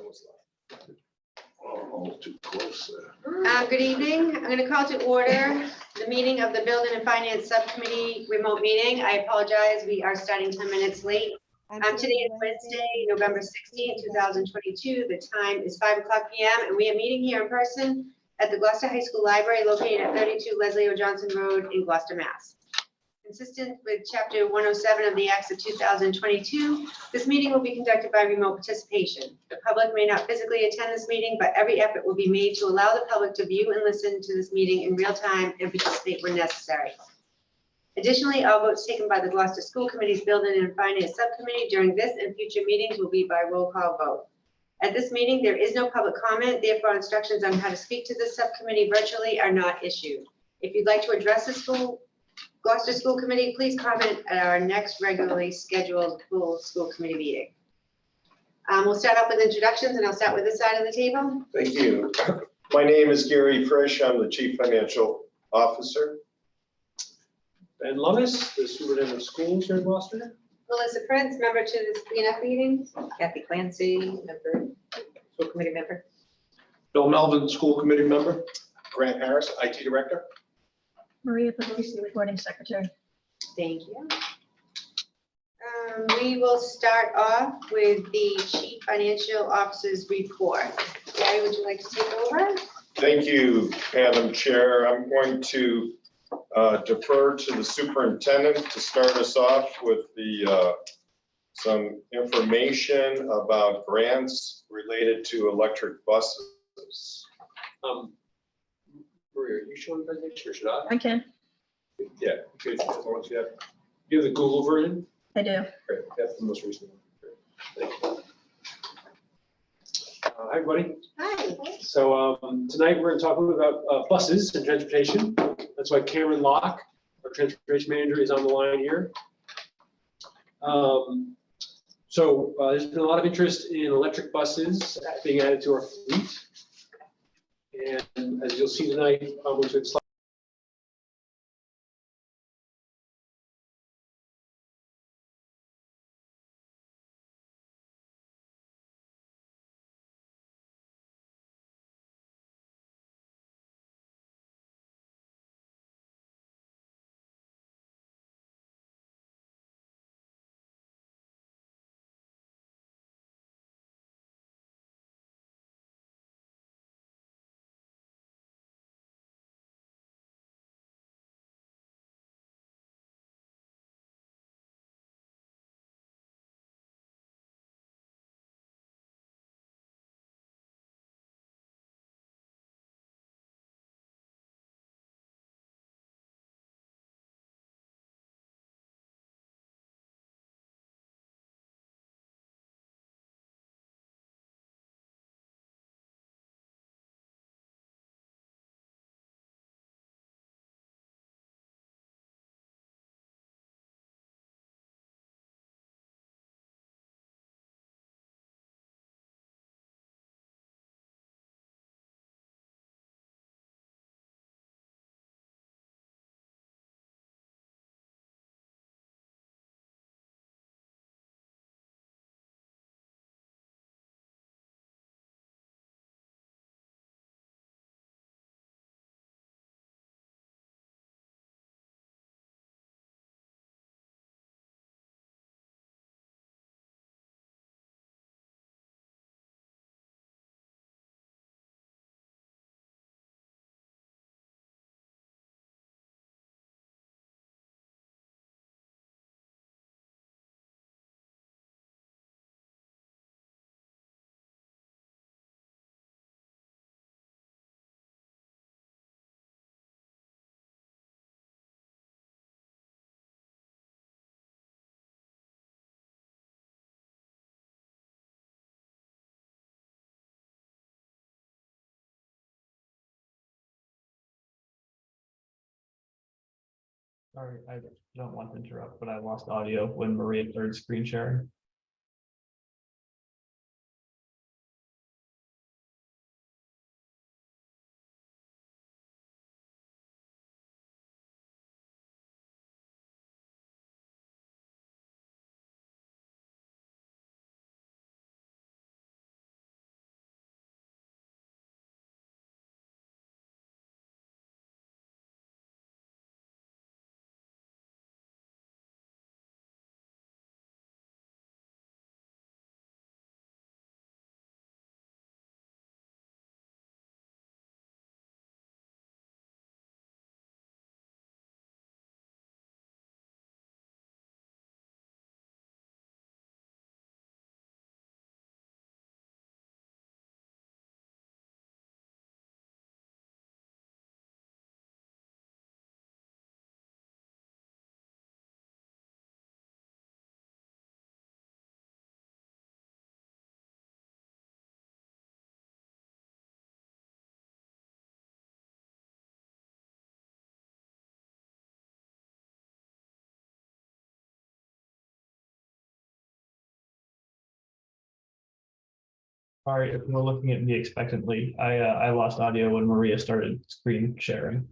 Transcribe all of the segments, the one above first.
was loud. Oh, almost too close there. Good evening. I'm going to call to order the meeting of the Building and Finance Subcommittee remote meeting. I apologize. We are starting 10 minutes late. Today is Wednesday, November 16th, 2022. The time is 5 o'clock p.m. and we are meeting here in person at the Gloucester High School Library located at 32 Leslie O. Johnson Road in Gloucester, Mass. Consistent with Chapter 107 of the Acts of 2022, this meeting will be conducted by remote participation. The public may not physically attend this meeting, but every effort will be made to allow the public to view and listen to this meeting in real time and participate when necessary. Additionally, all votes taken by the Gloucester School Committee's Building and Finance Subcommittee during this and future meetings will be by roll call vote. At this meeting, there is no public comment, therefore instructions on how to speak to the subcommittee virtually are not issued. If you'd like to address the Gloucester School Committee, please comment at our next regularly scheduled full school committee meeting. We'll start off with introductions, and I'll start with this side of the table. Thank you. My name is Gary Frisch. I'm the Chief Financial Officer. Ben Lummis, the superintendent of schools here in Gloucester. Melissa Prince, member to the CNF meetings. Kathy Clancy, member, school committee member. Bill Melvin, school committee member. Grant Harris, IT Director. Maria Puglisi, recording secretary. Thank you. We will start off with the Chief Financial Officer's report. Gary, would you like to take over? Thank you, Madam Chair. I'm going to defer to the superintendent to start us off with the some information about grants related to electric buses. Maria, are you showing the presentation or should I? I can. Yeah, good. As long as you have the Google version. I do. Great, that's the most recent one. Great. Thank you. Hi, everybody. Hi. So tonight we're going to talk a little about buses and transportation. That's why Cameron Locke, our transportation manager, is on the line here. There's been a lot of interest in electric buses being added to our fleet. And as you'll see tonight, once we slide. Sorry, I don't want to interrupt, but I lost audio when Maria started screen sharing. All right, if we're looking at me expectantly, I lost audio when Maria started screen sharing.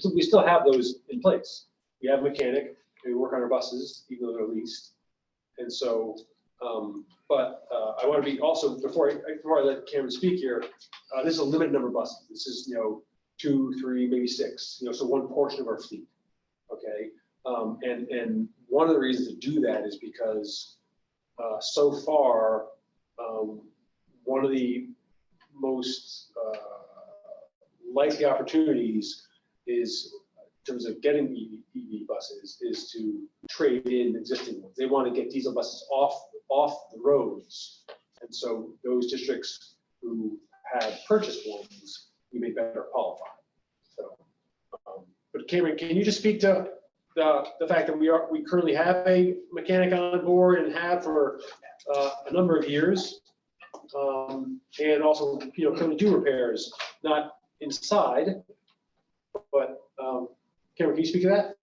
So we still have those in place. We have a mechanic, we work on our buses, even though they're leased. And so, I want to be also, before I let Cameron speak here, this is a limited number of buses. This is, 2, 3, maybe 6, so one portion of our fleet. Okay. And one of the reasons to do that is because so far, one of the most like the opportunities is, in terms of getting EV buses, is to trade in existing ones. They want to get diesel buses off the roads. And so those districts who have purchased ones, we may better qualify. So, but Cameron, can you just speak to the fact that we currently have a mechanic on board and have for a number of years, and also, can we do repairs, not inside, but Cameron, can you speak to that?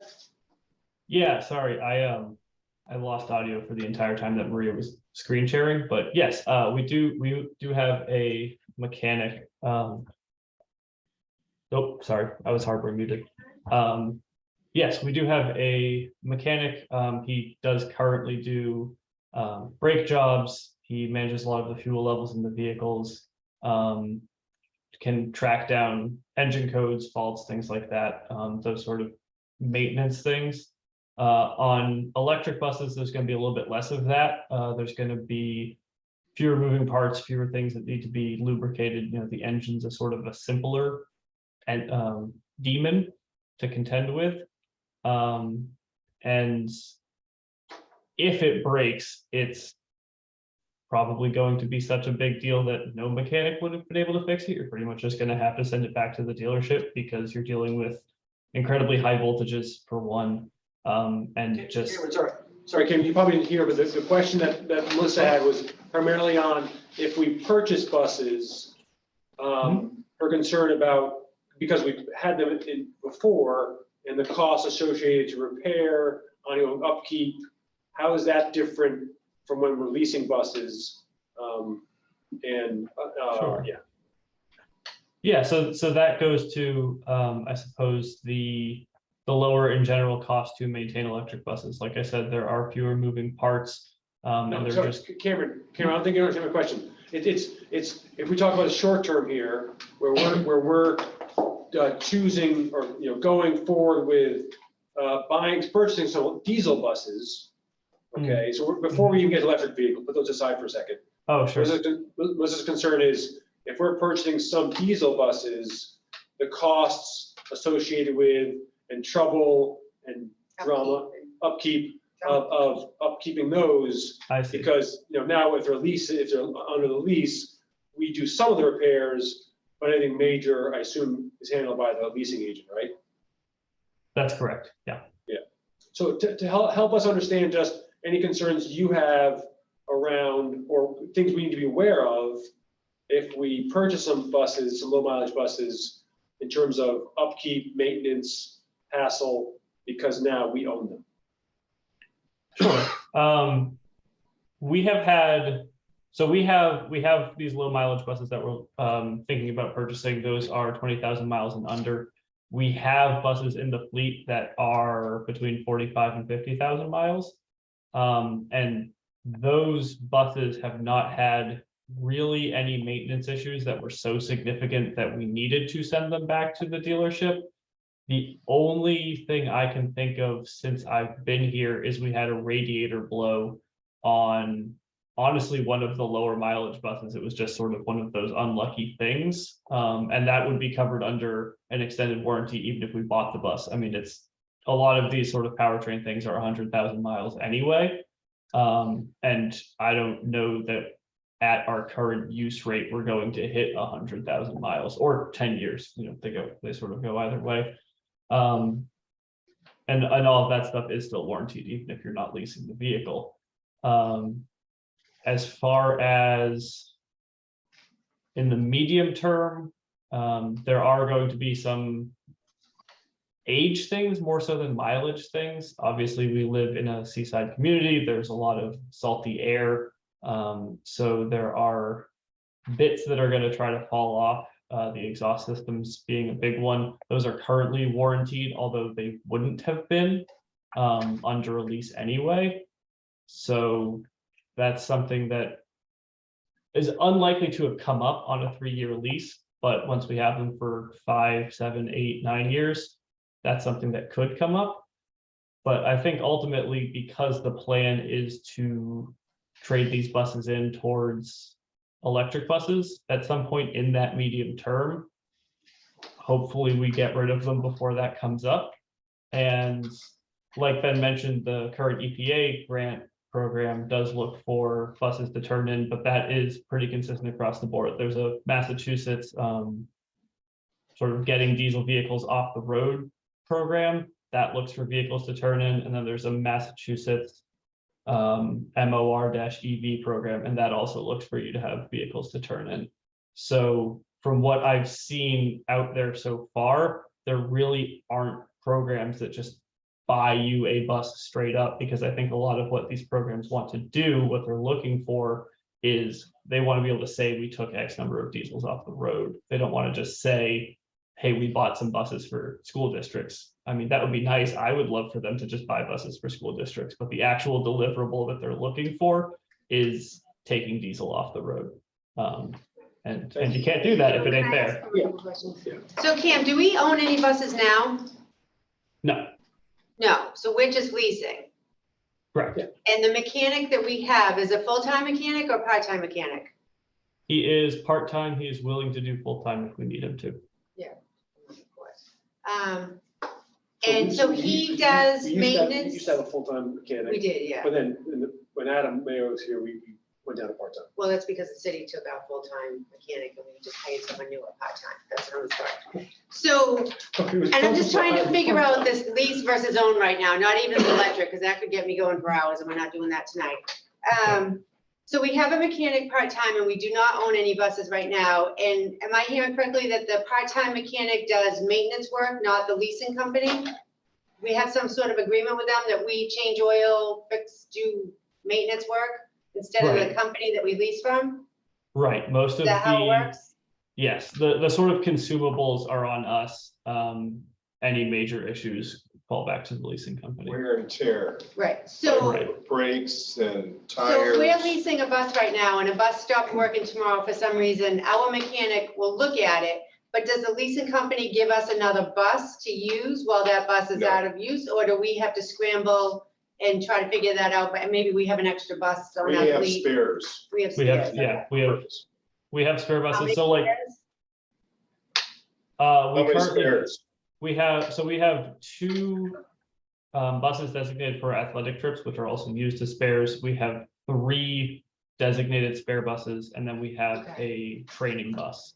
Yeah, sorry, I lost audio for the entire time that Maria was screen sharing, but yes, we do have a mechanic. Oh, sorry, I was hardware muted. Yes, we do have a mechanic. He does currently do brake jobs. He manages a lot of the fuel levels in the vehicles, can track down engine codes, faults, things like that, those sort of maintenance things. On electric buses, there's going to be a little bit less of that. There's going to be fewer moving parts, fewer things that need to be lubricated. The engine's a sort of a simpler and demon to contend with. And if it breaks, it's probably going to be such a big deal that no mechanic would have been able to fix it. You're pretty much just going to have to send it back to the dealership because you're dealing with incredibly high voltages for one. And just sorry, Kim, you probably didn't hear, but the question that Melissa had was primarily on if we purchase buses, her concern about, because we've had them in before, and the costs associated to repair, ongoing upkeep, how is that different from when we're leasing buses? Sure. Yeah. Yeah, so that goes to I suppose the lower in general cost to maintain electric buses. Like I said, there are fewer moving parts, and No, they're sorry, just Cameron, I don't think you understand my question. It's if we talk about the short term here, where we're choosing or going forward with purchasing some diesel buses. Okay, so before we even get to electric vehicles, put those aside for a second. Oh, sure. Melissa's concern is if we're purchasing some diesel buses, the costs associated with and trouble and upkeep of upkeeping those. I see. Because now if they're under the lease, we do some of the repairs, but anything major, I assume, is handled by the leasing agent, right? That's correct. Yeah. Yeah. So to help us understand just any concerns you have around or things we need to be aware of if we purchase some buses, some low mileage buses, in terms of upkeep, maintenance, hassle, because now we own them. Sure. We have these low mileage buses that we're thinking about purchasing. Those are 20,000 miles and under. We have buses in the fleet that are between 45 and 50,000 miles. And those buses have not had really any maintenance issues that were so significant that we needed to send them back to the dealership. The only thing I can think of since I've been here is we had a radiator blow on, honestly, one of the lower mileage buses. It was just sort of one of those unlucky things. And that would be covered under an extended warranty, even if we bought the bus. I mean, it's a lot of these sort of powertrain things are 100,000 miles anyway. And I don't know that at our current use rate, we're going to hit 100,000 miles or 10 years, they sort of go either way. And all of that stuff is still warranted, even if you're not leasing the vehicle. As far as in the medium term, there are going to be some age things more so than mileage things. Obviously, we live in a seaside community. There's a lot of salty air. So there are bits that are going to try to fall off. The exhaust systems being a big one. Those are currently warranted, although they wouldn't have been under a lease anyway. So that's something that is unlikely to have come up on a 3-year lease. But once we have them for 5, 7, 8, 9 years, that's something that could come up. But I think ultimately, because the plan is to trade these buses in towards electric buses at some point in that medium term, hopefully we get rid of them before that comes up. And like Ben mentioned, the current EPA grant program does look for buses to turn in, but that is pretty consistent across the board. There's a Massachusetts sort of getting diesel vehicles off the road program that looks for vehicles to turn in, and then there's a Massachusetts MOR-EV program, and that also looks for you to have vehicles to turn in. So from what I've seen out there so far, there really aren't programs that just buy you a bus straight up, because I think a lot of what these programs want to do, what they're looking for, is they want to be able to say we took X number of diesels off the road. They don't want to just say, hey, we bought some buses for school districts. I mean, that would be nice. I would love for them to just buy buses for school districts, but the actual deliverable that they're looking for is taking diesel off the road. And you can't do that if it ain't there. So Cam, do we own any buses now? No, No, so we're just leasing. correct. And the mechanic that we have is a full-time mechanic or part-time mechanic? He is part-time. He is willing to do full-time if we need him to. And so he does We used to maintenance? have a full-time mechanic. We did, yeah. But then when Adam Mayo was here, we went down to part-time. Well, that's because the city took our full-time mechanic and we just paid someone new at part-time. That's another story. So, and I'm just trying to figure out this lease versus own right now, not even the electric, because that could get me going for hours and we're not doing that tonight. So we have a mechanic part-time and we do not own any buses right now. And am I hearing correctly that the part-time mechanic does maintenance work, not the leasing company? We have some sort of agreement with them that we change oil, do maintenance work instead of the Right. company that we lease from? Right, most Is of that how it works? yes, the sort of consumables are on us. Any major issues fall back to the leasing company. Wear and tear, Right, so. Right. brakes and So tires. we're leasing a bus right now and a bus stopped working tomorrow for some reason. Our mechanic will look at it, but does the leasing company give us another bus to use while that bus is No. out of use? Or do we have to scramble and try to figure that out? But maybe we have an extra bus on We our have fleet. spares. We have We have, spares. yeah, we have spare How buses. many So like, spares? How we many currently, spares? we have 2 buses designated for athletic trips, which are also used as spares. We have 3 designated spare buses, and then we have a training bus.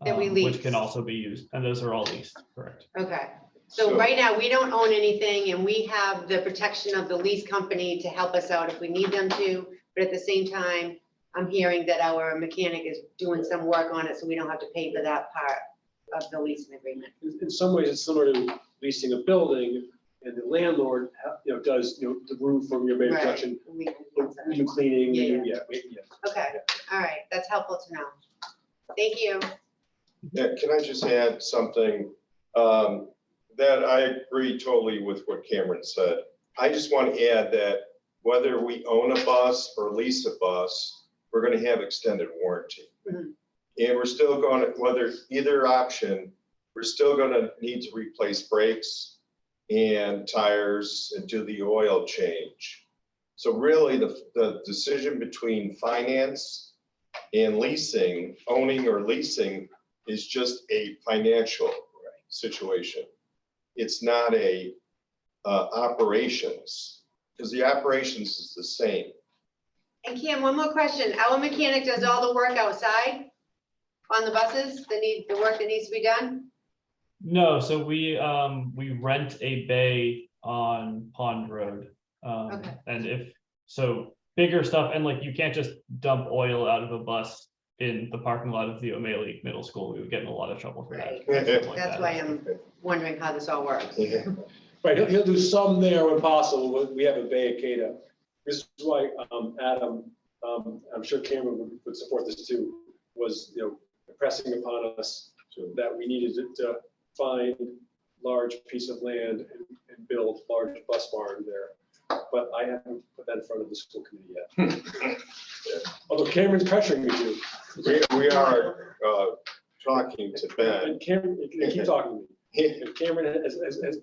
That we Which lease. can also be used, and those are all leased, correct? Okay, so right now, we don't own anything and we have the protection of the lease company to help us out if we need them to. But at the same time, I'm hearing that our mechanic is doing some work on it, so we don't have to pay for that part of the leasing agreement. In some ways, it's similar to leasing a building, and the landlord, does, the roof from your main Right. production, We we do cleaning, Yeah, yeah. Okay, all right, that's helpful to know. Thank you. Yeah, can I just add something? That I agree totally with what Cameron said. I just want to add that whether we own a bus or lease a bus, we're going to have extended warranty. Mhm. And we're still going to, whether either option, we're still going to need to replace brakes and tires and do the oil change. So really the decision between finance and leasing, owning or leasing, is just a financial situation. It's not a operations, because the operations is the same. And Cam, one more question. Our mechanic does all the work outside on the buses, the work that needs to be done? No, so we rent a bay on Pond Road. Okay. And so bigger stuff, and like, you can't just dump oil out of a bus in the parking lot of the O'Malley Middle School. We would get in a lot of trouble for that. Right. Stuff like That's that. why I'm wondering how this all works. Yeah. Right, he'll do some there when possible, but we have a bay at CADA. This is why, Adam, I'm sure Cameron would support this too, was, pressing upon us that we needed to find large piece of land and build large bus barn there. But I haven't put that in front of the school committee yet. Although Cameron's pressuring me to. We are talking to Ben. And Cameron, keep talking to me. And Cameron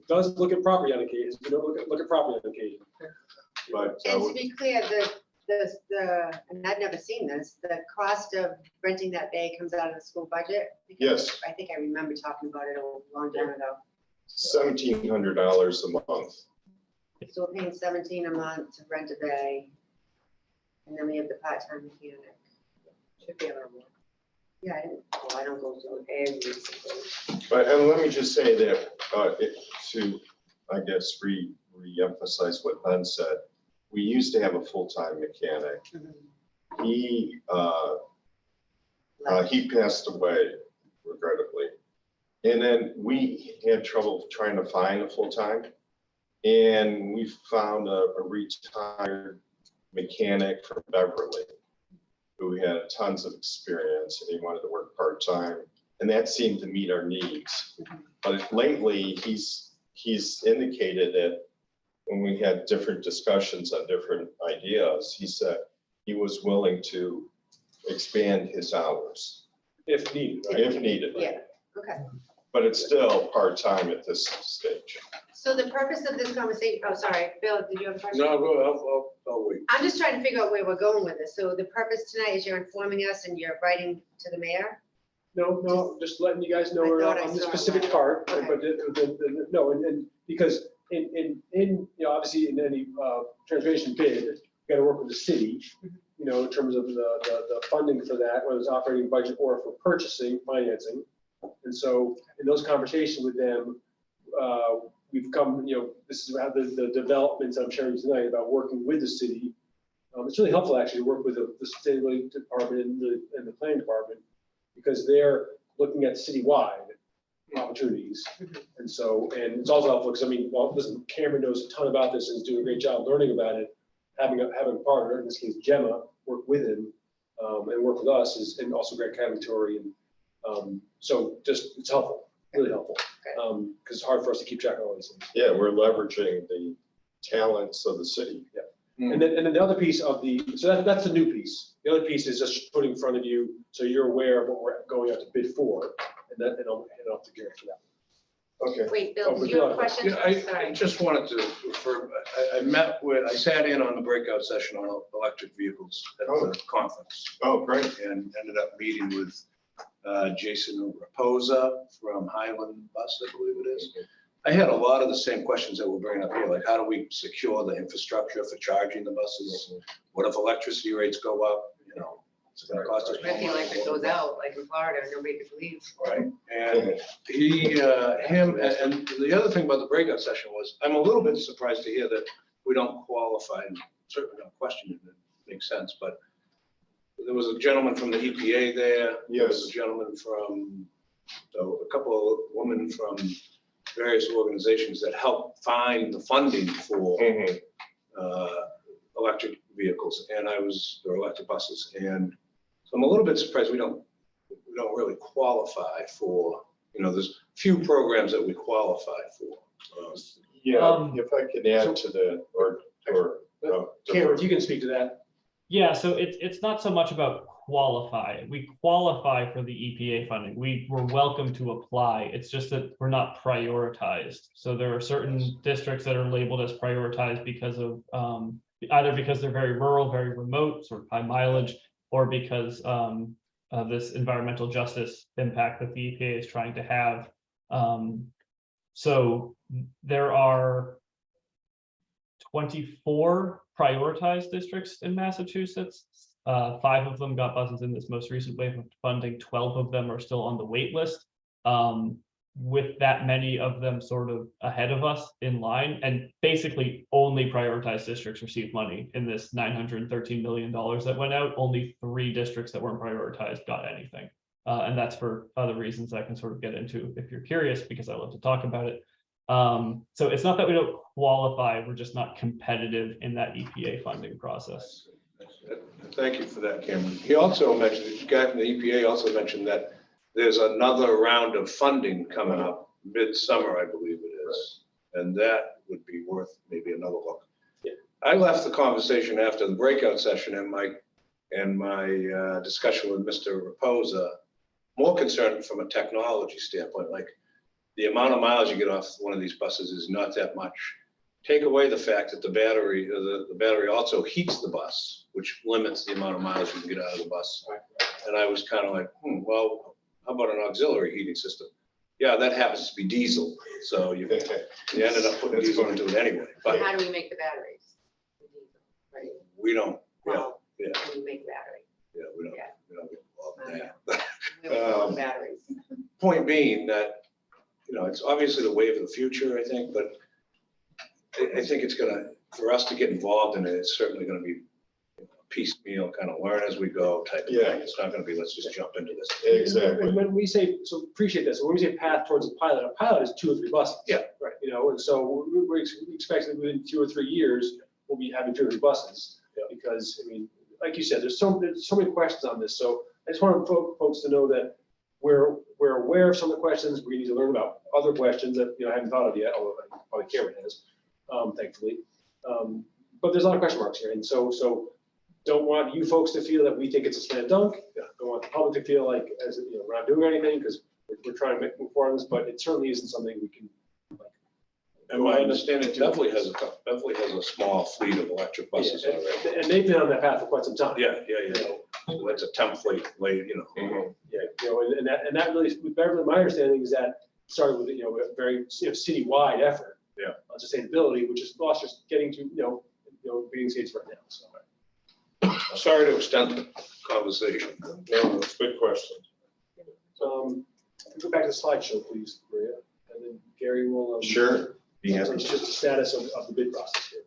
does look at property on occasion, look at property on occasion. But And to be clear, and I've never seen this, the cost of renting that bay comes out of the school budget? Yes. I think I remember talking about it a long time ago. $1,700 a month. So we're paying 17 a month to rent a bay. And then we have the part-time mechanic. Should be able to work. Yeah, I don't go to every single. But, and let me just say that, to, I guess, re-emphasize what Ben said, we used to have a full-time mechanic. Mhm. He passed away, regrettably. And then we had trouble trying to find a full-time. And we found a retired mechanic from Beverly who had tons of experience and he wanted to work part-time. And that seemed to meet our needs. But lately, he's indicated that when we had different discussions on different ideas, he said he was willing to expand his hours If needed, right? if needed. Yeah, okay. But it's still part-time at this stage. So the purpose of this conversation, oh, sorry, Bill, did you have a question? No, go, I'll wait. I'm just trying to figure out where we're going with this. So the purpose tonight is you're informing us and you're writing to the mayor? No, just letting you guys know I we're thought not I on the saw specific that. part, Okay. but no, and because you know, obviously in any transportation bid, you gotta work with the city, you know, in terms of the funding for that, whether it's operating budget or for purchasing, financing. And so in those conversations with them, we've come, you know, this is how the developments I'm sharing tonight about working with the city. It's really helpful actually to work with the sustainability department and the planning department because they're looking at citywide opportunities. And so, and it's also helpful because I mean, well, listen, Cameron knows a ton about this and is doing a great job learning about it. Having a partner, in this case, Gemma, work with him and work with us and also Greg Cavatory. And so just, it's helpful, really helpful. Because it's hard for us to keep track of all these things. Yeah, we're leveraging the talents of the city. Yeah. And then the other piece of so that's the new piece. The other piece is just putting in front of you so you're aware of what we're going out to bid for. And I'll hand it off to Gary for that. Okay. Wait, Bill, Oh, did you have a yeah, question? Yeah, I Sorry. just wanted to refer, I sat in on the breakout session on electric vehicles at the conference Oh, great. and ended up meeting with Jason Raposa from Highland Bus, I believe it is. I had a lot of the same questions that we're bringing up here, like how do we secure the infrastructure for charging the buses? What if electricity rates go up, you know, it's gonna cost us. I feel like it goes out, like in Florida, nobody could leave. Right, and and the other thing about the breakout session was, I'm a little bit surprised to hear that we don't qualify, and certainly don't question it, it makes sense, but there was a gentleman from the EPA there. There was a gentleman from, a couple of women from various organizations that help find the funding for electric vehicles, and or electric buses, and so I'm a little bit surprised we don't really qualify for, you know, there's few programs that we qualify for. Yeah, if I could add to the, Cameron, you can speak to that. Yeah, so it's not so much about qualify. We qualify for the EPA funding. We're welcome to apply. It's just that we're not prioritized. So there are certain districts that are labeled as prioritized because of either because they're very rural, very remote, sort of high mileage, or because of this environmental justice impact that the EPA is trying to have. So there are 24 prioritized districts in Massachusetts. 5 of them got buses in this most recent wave of funding. 12 of them are still on the wait list. With that many of them sort of ahead of us in line, and basically only prioritized districts received money in this $913 million that went out. Only 3 districts that weren't prioritized got anything. And that's for other reasons I can sort of get into if you're curious, because I love to talk about it. So it's not that we don't qualify, we're just not competitive in that EPA funding process. Thank you for that, Cameron. He also mentioned, the guy from the EPA also mentioned that there's another round of funding coming up mid-summer, I believe it is. And that would be worth maybe another look. Yeah. I left the conversation after the breakout session and my discussion with Mr. Raposa more concerned from a technology standpoint, like the amount of miles you get off one of these buses is not that much. take away the fact that the battery, the battery also heats the bus, which limits the amount of miles you can get out of the bus. And I was kind of like, well, how about an auxiliary heating system? Yeah, that happens to be diesel, so you ended up putting diesel into it anyway, but How do we make the batteries? Right. we don't, Well, yeah, how do we make batteries? we don't get involved in that. We don't make batteries. Point being that, it's obviously the wave of the future, I think, but I think it's gonna, for us to get involved in it, it's certainly gonna be piecemeal, kind of learn as we go type of Yeah. thing. It's not gonna be, let's just jump into this. Exactly. And when we say, so appreciate this, when we say path towards a pilot is 2 or 3 buses. Yeah. Right, and so we're expecting within 2 or 3 years, we'll be having 2 or 3 buses. Yeah. Because, I mean, like you said, there's so many questions on this, so I just want folks to know that we're aware of some of the questions, we need to learn about other questions that, I haven't thought of yet, although probably Cameron has, thankfully. But there's a lot of question marks here, and so don't want you folks to feel that we think it's a slam dunk. Don't want the public to feel like, as we're not doing anything, because we're trying to move forward on this, but it certainly isn't something we can. And my understanding, Beverly has a small fleet of electric buses Yeah, already. and they've been on that path for quite some time. Yeah. So that's a template, Mhm. Yeah, and that really, with Beverly, my understanding is that started with, a very, citywide effort. Yeah. On sustainability, which is us just getting to, being states right now, so. Sorry to extend the conversation. No, that's a good question. Go back to the slideshow, please, Maria, and then Gary will. Sure. Be happy Just to. the status of the bid process here.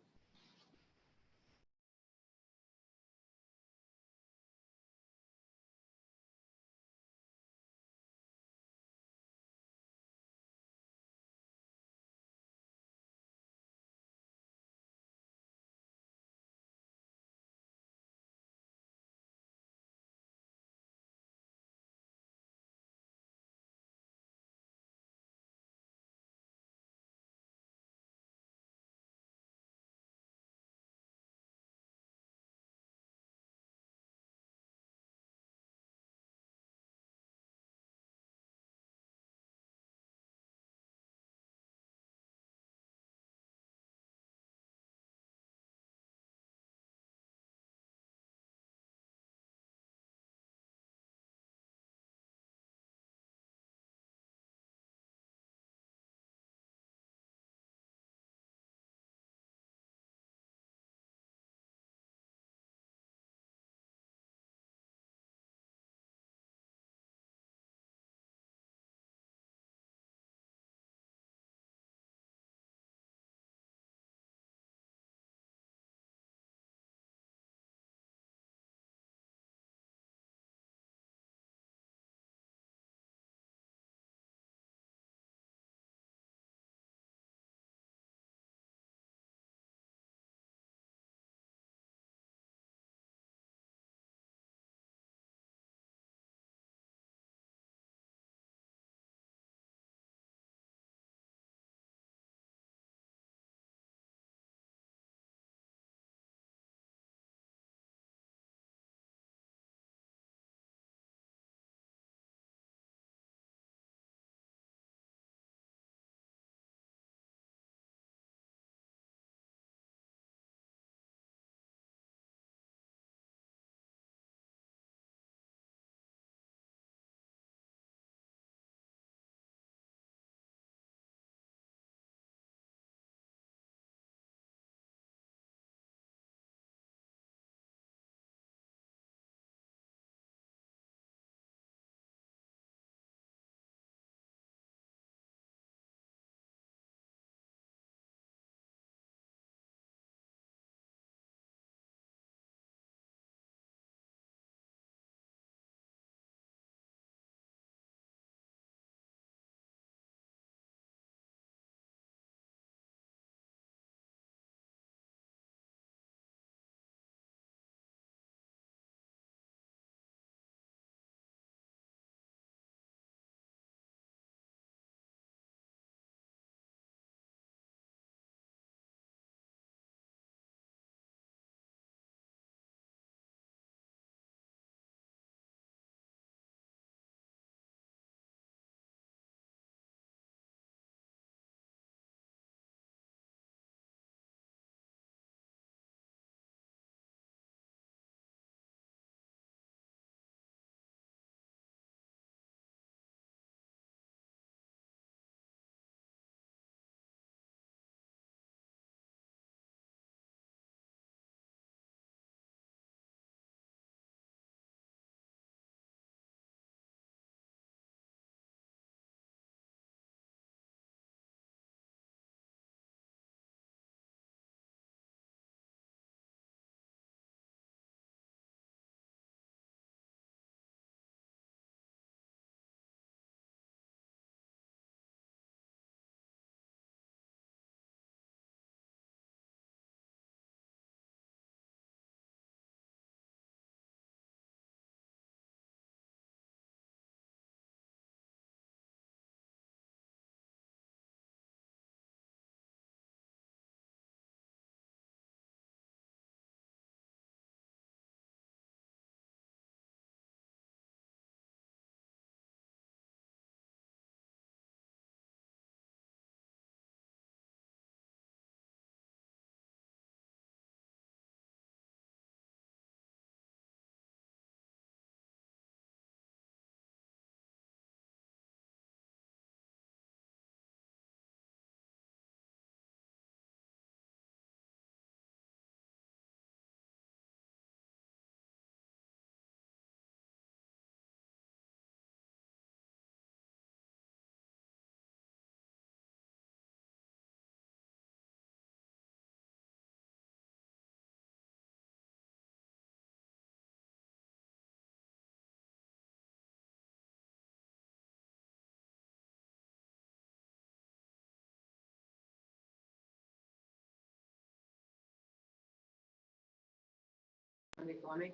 before me?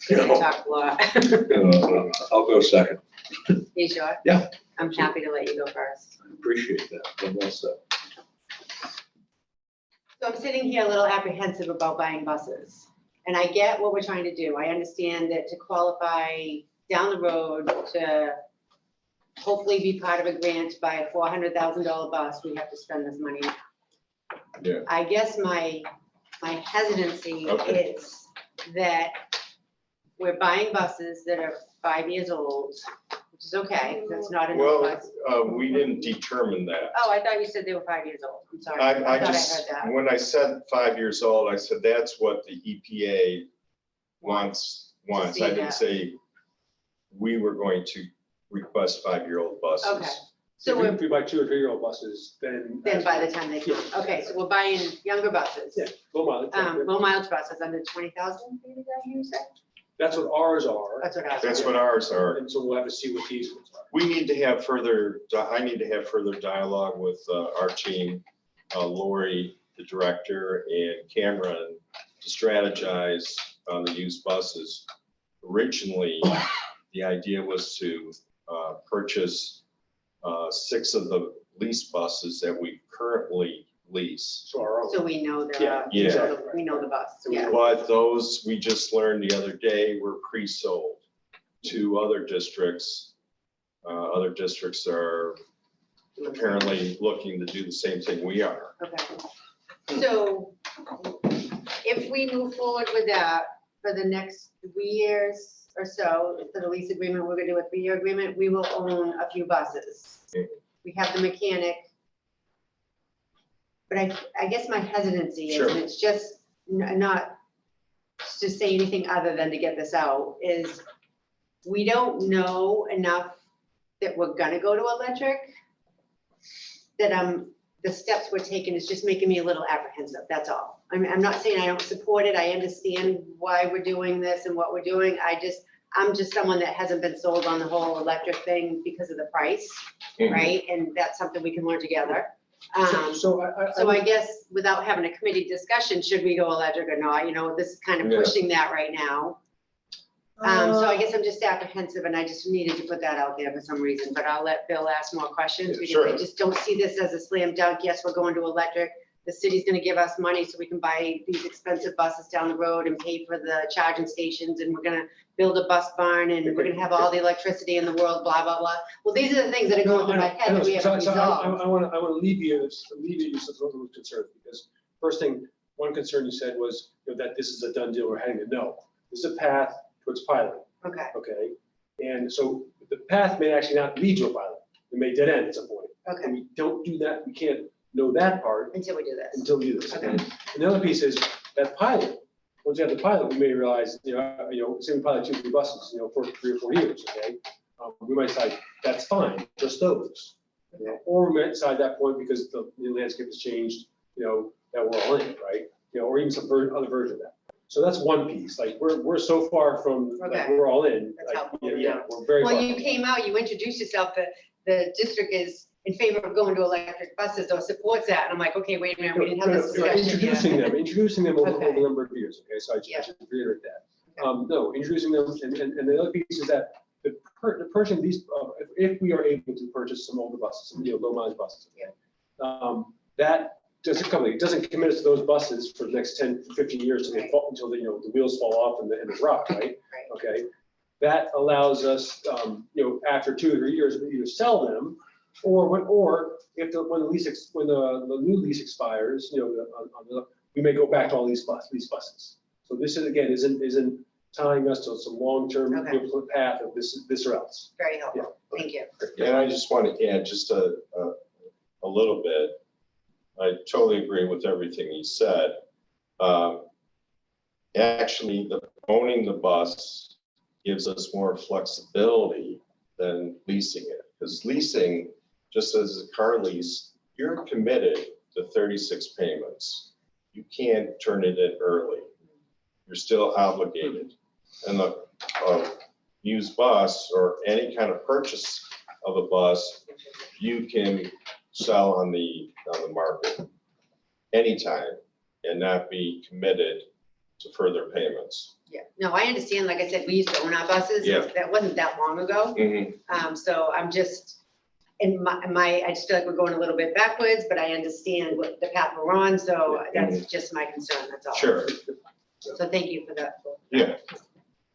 Yeah. I talk a lot. I'll go second. You sure? Yeah. I'm happy to let you go first. I appreciate that. Well, well said. So I'm sitting here a little apprehensive about buying buses. And I get what we're trying to do. I understand that to qualify down the road to hopefully be part of a grant to buy a $400,000 bus, we have to spend this money. Yeah. I guess my hesitancy Okay. is that we're buying buses that are 5 years old, which is okay. That's not enough Well, bus. we didn't determine that. Oh, I thought you said they were 5 years old. I'm sorry. I thought I just, heard that. when I said 5 years old, I said that's what the EPA wants. I see didn't that. say we were going to request 5-year-old buses. Okay. So If we buy 2 or 3-year-old buses, then. then by the time they come, okay, so we're buying younger buses. Yeah, low mileage. Low mileage buses under 20,000, maybe that you said? That's what ours are. That's what I was. That's what ours are. And so we'll have to see what these ones are. We need to have further, I need to have further dialogue with our team, Lori, the director, and Cameron to strategize on the used buses. Originally, the idea was to purchase 6 of the lease buses that we currently lease. So our own. So we know the, Yeah. we know the bus, yeah. But those, we just learned the other day, were pre-sold to other districts. Other districts are apparently looking to do the same thing we are. Okay. So if we move forward with that for the next 3 years or so, for the lease agreement, we're gonna do a 3-year agreement, we will own a few buses. We have the mechanic. But I guess my hesitancy is, Sure. and it's just not to say anything other than to get this out, is we don't know enough that we're gonna go to electric. That the steps we're taking is just making me a little apprehensive, that's all. I'm not saying I don't support it, I understand why we're doing this and what we're doing, I'm just someone that hasn't been sold on the whole electric thing because of the price, right? And that's something we can learn together. So So I guess without having a committee discussion, should we go electric or not, this is kind of Yeah. pushing that right now. So I guess I'm just apprehensive and I just needed to put that out there for some reason, but I'll let Bill ask more questions. Because Sure. I just don't see this as a slam dunk. Yes, we're going to electric. The city's gonna give us money so we can buy these expensive buses down the road and pay for the charging stations, and we're gonna build a bus barn, and we're gonna have all the electricity in the world, blah, blah, blah. Well, these are the things that are going through my head that we haven't So resolved. I want to alleviate you some of those concerns, because first thing, one concern you said was, that this is a done deal, we're heading to no. This is a path towards pilot, Okay, okay? And so the path may actually not lead to a pilot. It may dead end at some point. And okay, we don't do that, we can't know that part until we do this. until we do this. Okay. And the other piece is that pilot, once you have the pilot, we may realize, say we pilot 2 or 3 buses, for 3 or 4 years, okay? We might decide, that's fine, just those. Or we might decide at that point, because the landscape has changed, that we're all in, right? Or even some other version of that. So that's one piece, like, we're so far from, like, Okay. we're all in. That's like, helpful to Yeah, know. we're very far. Well, you came out, you introduced yourself, the district is in favor of going to electric buses or supports that, and I'm like, okay, wait a minute, we didn't have this discussion yet. Introducing them over Okay. a number of years, okay, so I Yeah. should reiterate that. No, introducing them, and the other piece is that the purchasing these, if we are able to purchase some older buses, some, low mileage buses, okay? That doesn't commit us to those buses for the next 10, 15 years until the wheels fall off and the rock, right? Right. Okay, that allows us, after 2 or 3 years, to either sell them, or if when the new lease expires, we may go back to all these buses. So this is, again, isn't tying us to some long-term Okay. path of this or else. Very helpful, thank you. And I just want to add just a little bit. I totally agree with everything he said. Actually, owning the bus gives us more flexibility than leasing it. Because leasing, just as a car lease, you're committed to 36 payments. You can't turn it in early. You're still obligated. And the used bus or any kind of purchase of a bus, you can sell on the market anytime and not be committed to further payments. Yeah, no, I understand, like I said, we used to own our buses. Yeah. That wasn't that long ago. So I'm just, I just feel like we're going a little bit backwards, but I understand what the path we're on, so that's just my concern, that's all. Sure. So thank you for that. Yeah.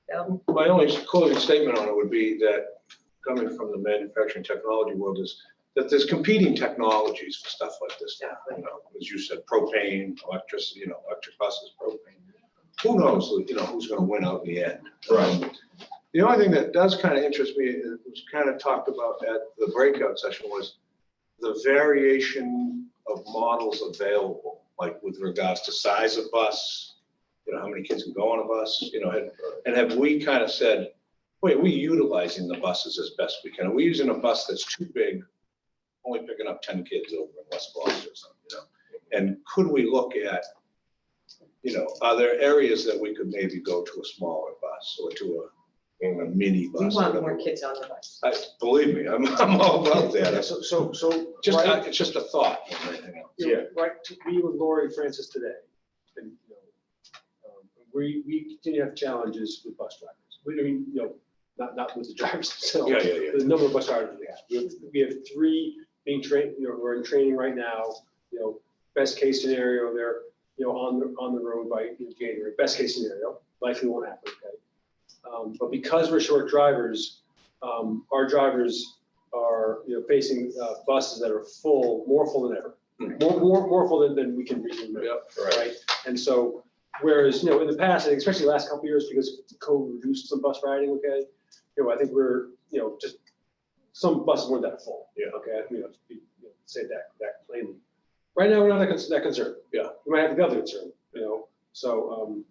Bill? My only closing statement on it would be that, coming from the manufacturing technology world, is that there's competing technologies for stuff like this now. You know, as you said, propane, electricity, electric buses, propane. Who knows, who's gonna win out in the end? Right. The only thing that does kind of interest me, it was kind of talked about at the breakout session, was the variation of models available, like with regards to size of bus, how many kids can go on a bus, and have we kind of said, wait, are we utilizing the buses as best we can? Are we using a bus that's too big, only picking up 10 kids over in West Gloucester or something, And could we look at, are there areas that we could maybe go to a smaller bus or to a mini We bus? want more kids on the bus. Believe me, I'm all about that. So, Just, it's just a thought. Yeah. Right, we with Lori Francis today, and, we continue to have challenges with bus drivers. I mean, not with the drivers themselves. Yeah. The number of bus drivers we have. We have 3 being trained, we're in training right now, best case scenario, they're, on the road by January, best case scenario, likely won't happen, okay? But because we're short drivers, our drivers are, facing buses that are full, more full than ever. More full than we can reasonably move, right? And so, whereas, in the past, and especially the last couple of years, because COVID reduced some bus riding, okay? I think we're, just, some buses weren't that full. Yeah. Okay, say that plainly. Right now, we're not that concerned. Yeah. We might have the other concern, so,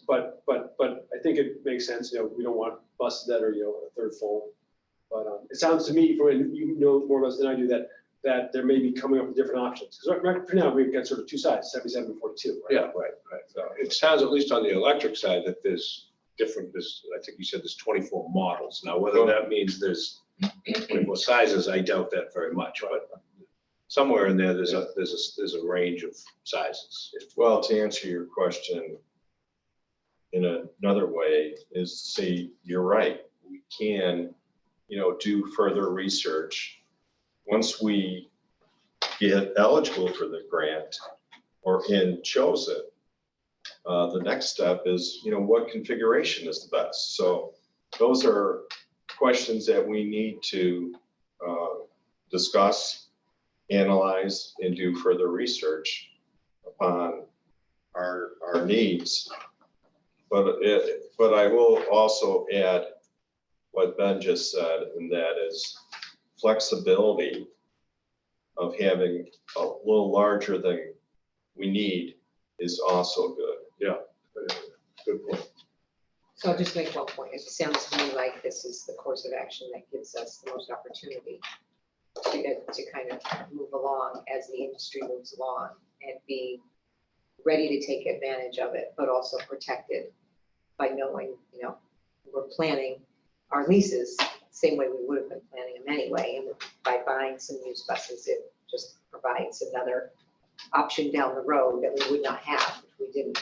but I think it makes sense, we don't want buses that are, a third full. But it sounds to me, from you know more about us than I do, that there may be coming up with different options. Because right now, we've got sort of 2 sides, 77 and 42, right? Yeah, right. So it sounds, at least on the electric side, that there's different, I think you said there's 24 models. Now, whether that means there's 24 sizes, I doubt that very much, but somewhere in there, there's a range of sizes. Well, to answer your question in another way is to say, you're right. We can, do further research. Once we get eligible for the grant and chose it, the next step is, what configuration is the best? So those are questions that we need to discuss, analyze, and do further research upon our needs. But I will also add what Ben just said, and that is flexibility of having a little larger than we need is also good. Yeah, good point. So I'll just make one point. It sounds to me like this is the course of action that gives us the most opportunity to kind of move along as the industry moves along and be ready to take advantage of it, but also protected by knowing, we're planning our leases the same way we would have been planning them anyway. And by buying some used buses, it just provides another option down the road that we would not have if we didn't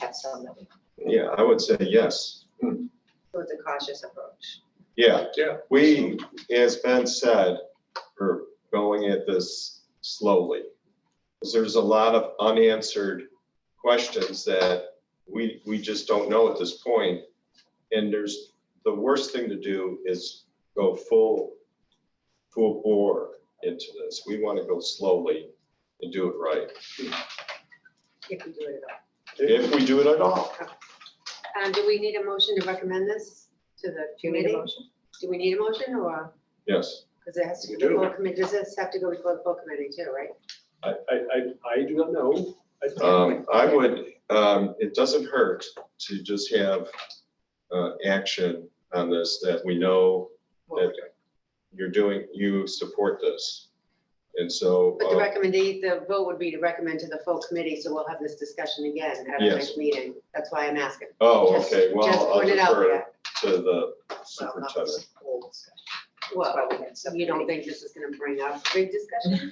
have some that we. Yeah, I would say yes. So it's a cautious approach. Yeah, Yeah. we, as Ben said, we're going at this slowly. Because there's a lot of unanswered questions that we just don't know at this point. And the worst thing to do is go full bore into this. We want to go slowly and do it right. If we do it at all. If we do it at all. Do we need a motion to recommend this to the Do you need a committee? motion? Do we need a motion or, Yes. because it has to You go do. before committee, does this have to go before the full committee too, right? I do not know. I would, it doesn't hurt to just have action on this, that we know that you support this. And so. But the vote would be to recommend to the full committee, so we'll have this discussion again at our Yes. next meeting. That's why I'm asking. Oh, Just- okay, well, just I'll put it out defer there. to the Well, not superintendent. this whole discussion. Well, That's why we had you don't subcommittee. think this is gonna bring up a big discussion?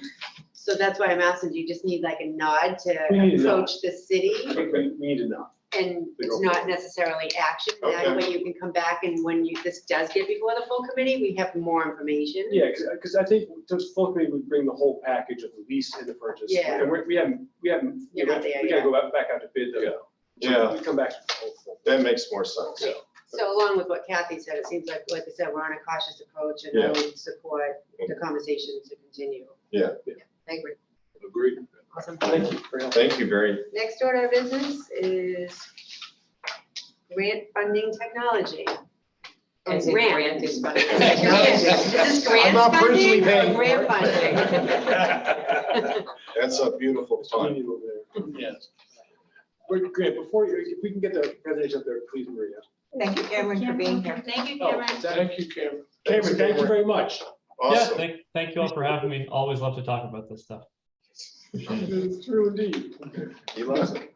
So that's why I'm asking, do you just need like a nod to We need a nod. approach the city? We need to know. and it's not necessarily action. That Okay. way you can come back and when this does get before the full committee, we have more information. Yeah, because I think this full committee would bring the whole package of the lease and the purchase. Yeah. And we haven't, You're not there we gotta go back out to bid though. Yeah, We come back to the full. that makes more sense. Yeah. So along with what Kathy said, it seems like I said, we're on a cautious approach and I would support the conversation to continue. Yeah. I agree. Agreed. Awesome. Thank you for your help. Thank you very, Next order of business is grant funding technology. Or As in grant is funding. Is this grant I'm not personally funding or paying grant for funding? that's a beautiful fund. Meeting over there. Yes. But Grant, before you, if we can get the presentation up there, please, Maria. Thank you, Cameron, for being here. Thank you, Oh, Cameron. Thank you, Cameron. Cameron, thank you very much. Yeah, Awesome. thank you all for having me. Always love to talk about this stuff. It's true indeed. He loves it.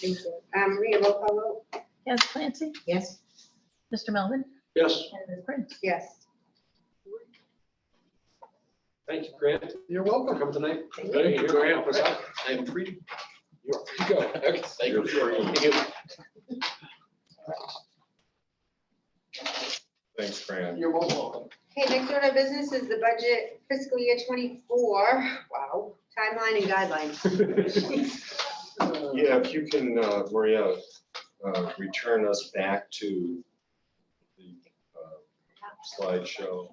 Thank you. Maria, roll call vote? Yes, Clancy, Yes? Mr. Melvin, Yes. and Ms. Prince. Yes. Thank you, Grant. You're For welcome. coming tonight. Thank you, Grant. I am free. You're free to go. Okay, thank you. Thank you. Thanks, Fran. You're most welcome. Okay, next order of business is the budget fiscal year 24. Wow, timeline and guidelines. Yeah, if you can, Maria, return us back to the slideshow.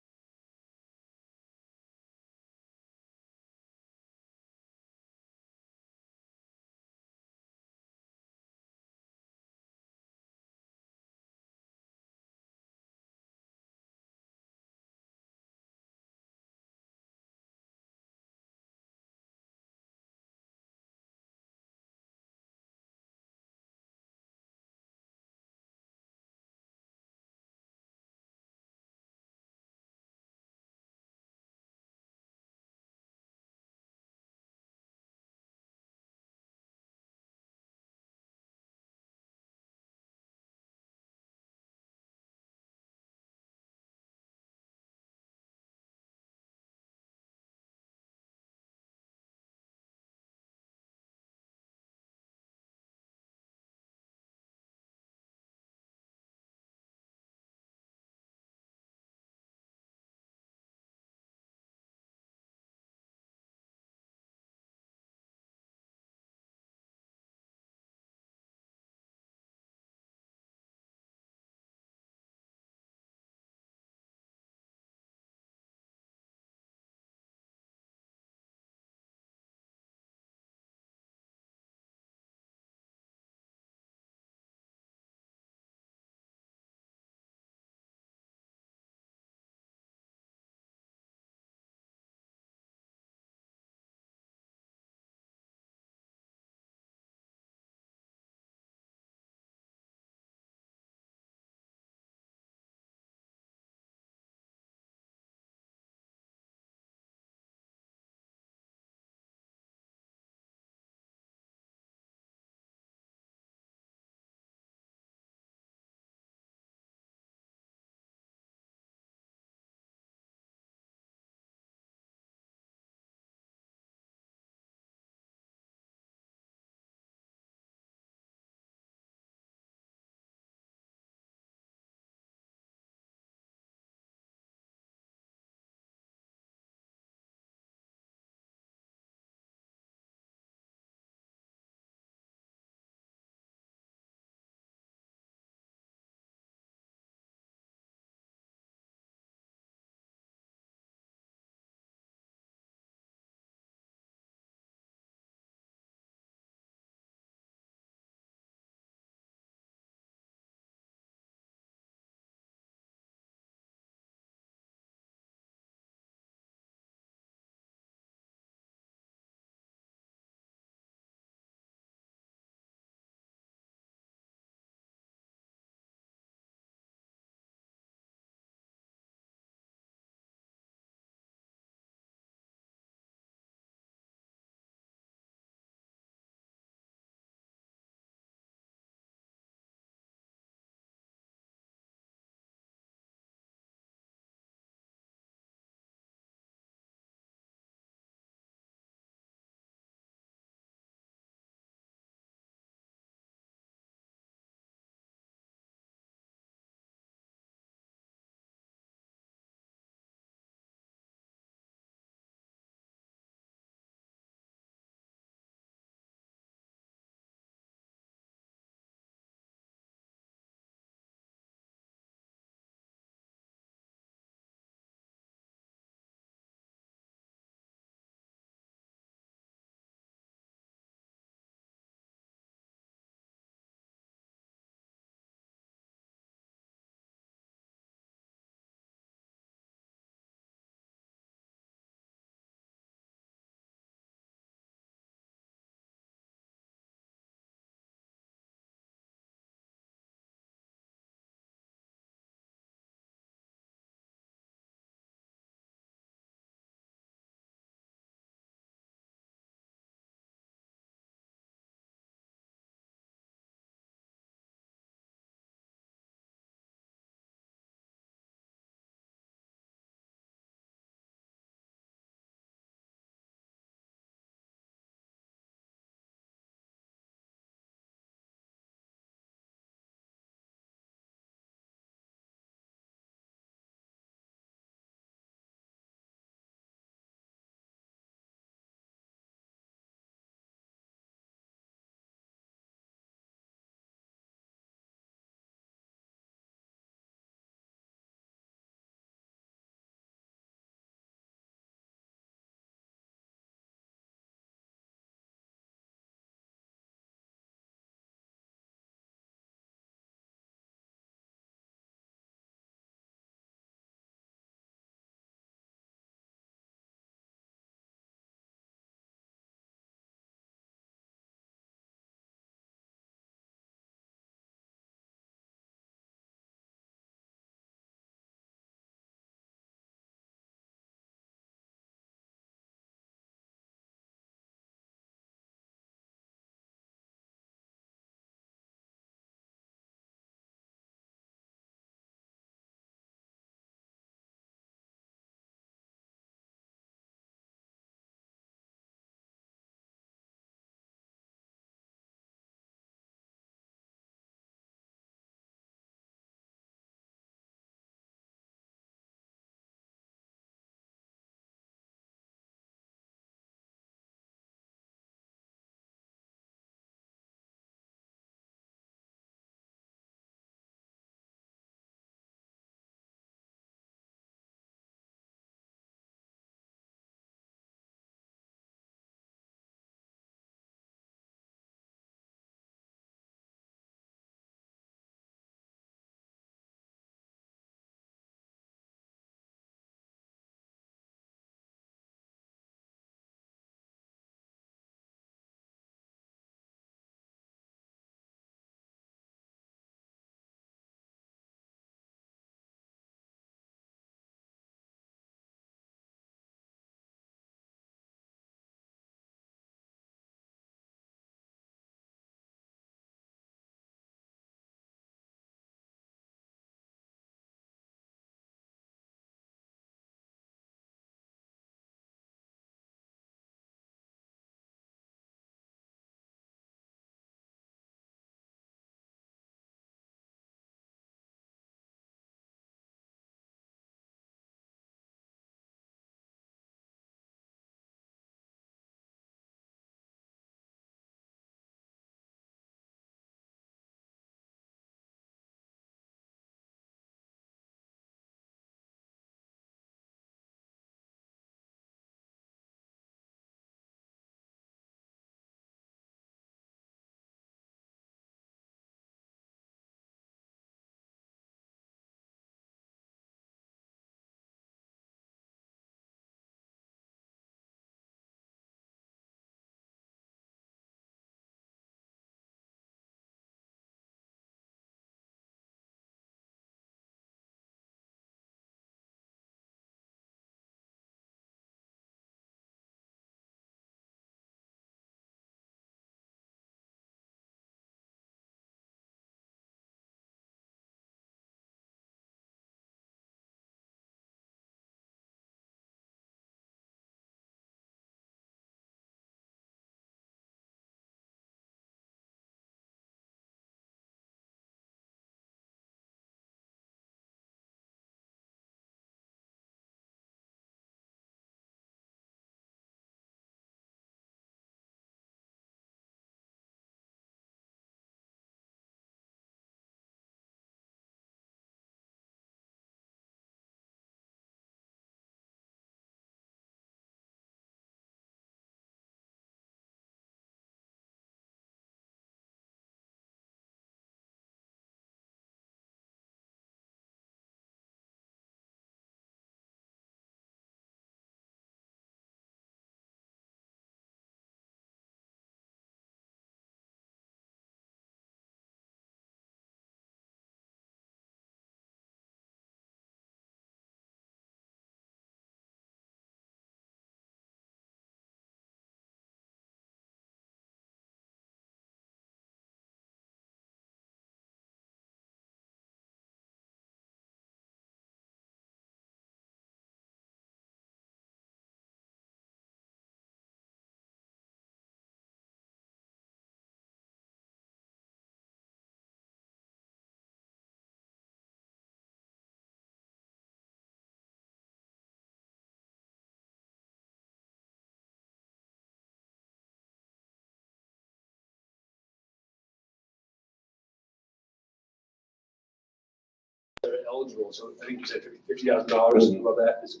eligible. So I think you said $50,000 and above that is,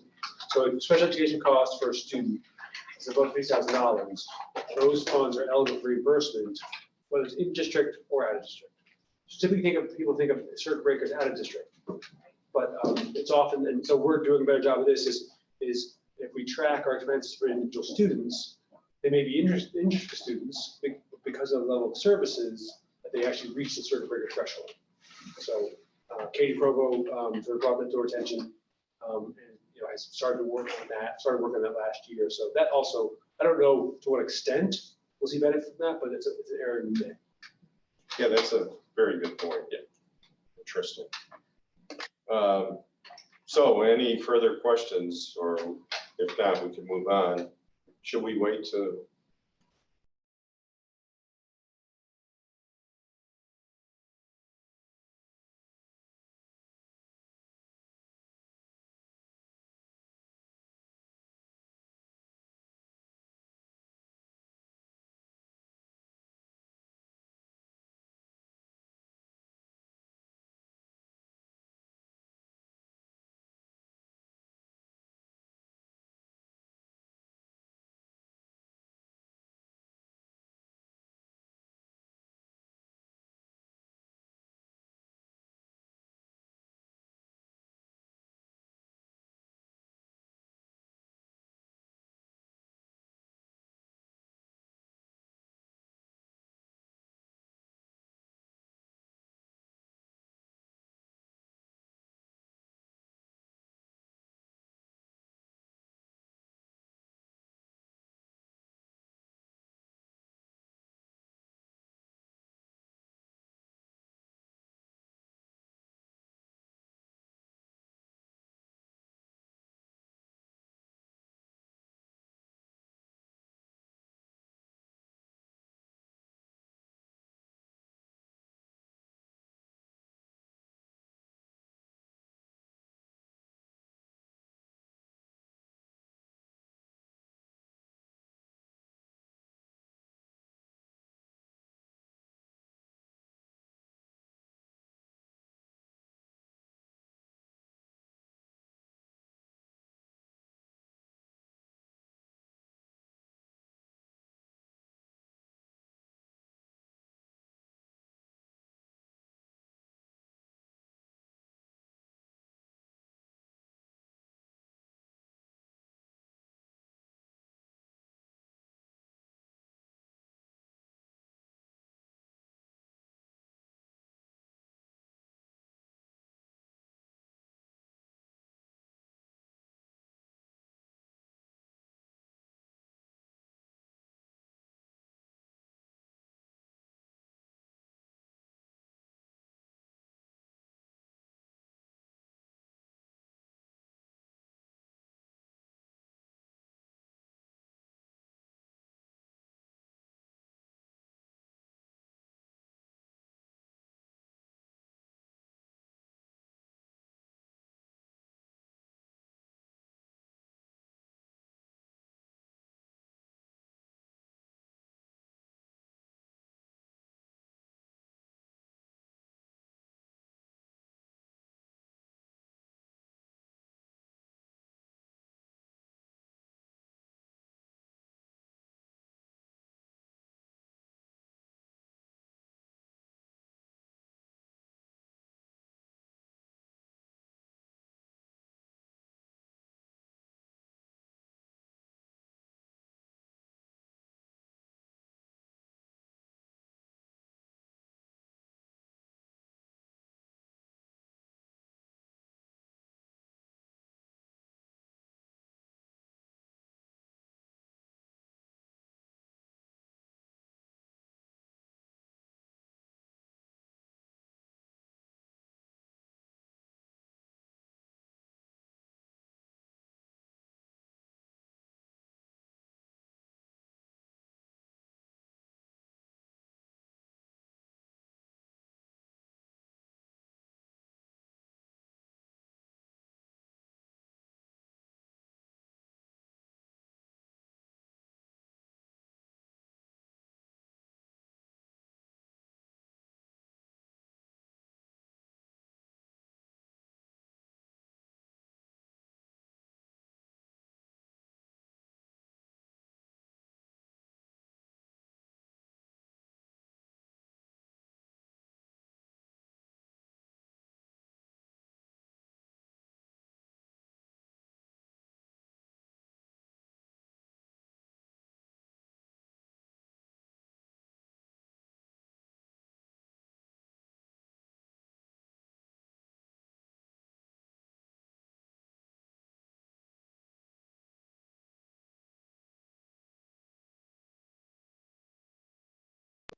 so special education costs for a student is above $50,000. Those funds are eligible for reimbursement, whether it's in district or out of district. So typically people think of circuit breakers out of district, but it's often, and so we're doing a better job of this is if we track our expenses for individual students, they may be interest students because of the level of services that they actually reach the circuit breaker threshold. So Katie Provo sort of brought that to our attention, and I started working on that last year. So that also, I don't know to what extent we'll see benefit from that, but it's an area we may. Yeah, that's a very good point. Yeah. Interesting. So any further questions, or if not, we can move on. Should we wait to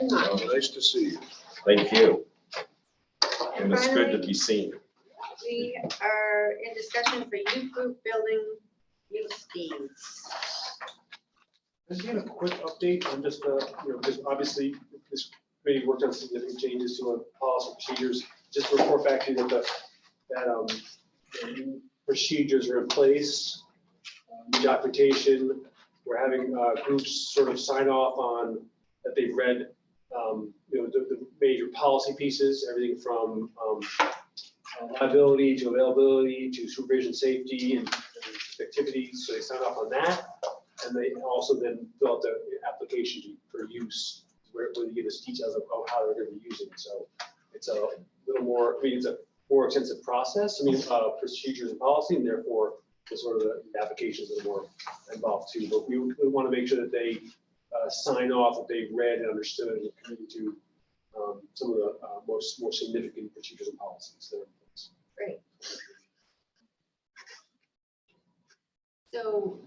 Nice to see you. Thank you. And it's good to Finally, be seen. we are in discussion for youth group building use fees. Just get a quick update on just, because obviously this committee worked on significant changes to our policy procedures. Just to report back to you that the new procedures are in place, new documentation. We're having groups sort of sign off on that they've read, the major policy pieces, everything from liability to availability to supervision, safety, and activities. So they sign off on that. And they also then fill out the application for use, where they give us details of how they're going to be using it. So it's a little more, it's a more extensive process, procedures and policy, and therefore the sort of the applications are more involved too. But we want to make sure that they sign off, that they've read and understood and committed to some of the more significant procedures and policies that are in place. Great. So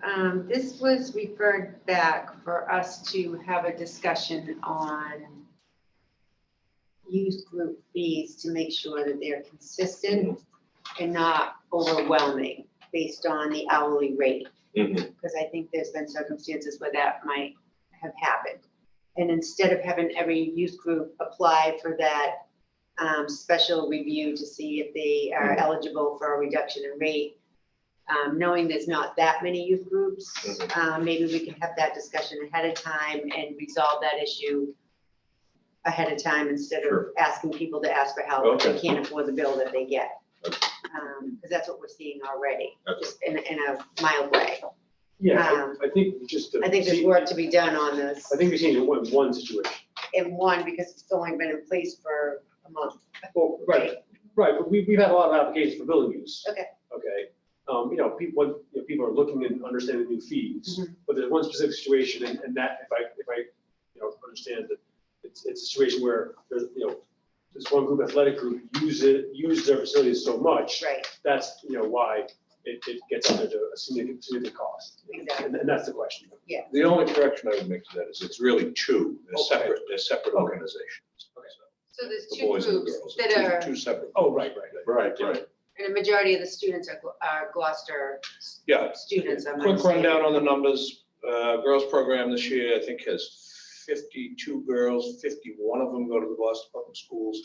this was referred back for us to have a discussion on youth group fees to make sure that they're consistent and not overwhelming based on the hourly rate. Because I think there's been circumstances where that might have happened. And instead of having every youth group apply for that special review to see if they are eligible for a reduction in rate, knowing there's not that many youth groups, maybe we can have that discussion ahead of time and resolve that issue ahead of time instead of asking people to ask for help if they can't afford the bill that they get. Because that's what we're seeing already, just in a mild way. Yeah, I think just. I think there's work to be done on this. I think we've seen it in one situation. In one, because it's only been in place for a month. Well, right, but we've had a lot of applications for building use. Okay. Okay, people are looking and understanding new fees, but there's one specific situation, and that, if I understand that it's a situation where there's, this one group, athletic group, use their facilities so much. Right. That's, why it gets under a significant cost. Exactly. And that's the question. The only correction I would make to that is it's really two. They're Okay. separate Okay. organizations. Okay. So there's The two boys and the groups girls. that are, Two separate. Oh, right. and a majority of the students are Gloucester Yeah. students. I'm Quick understanding. rundown on the numbers. Girls program this year, I think, has 52 girls, 51 of them go to the Boston Public Schools.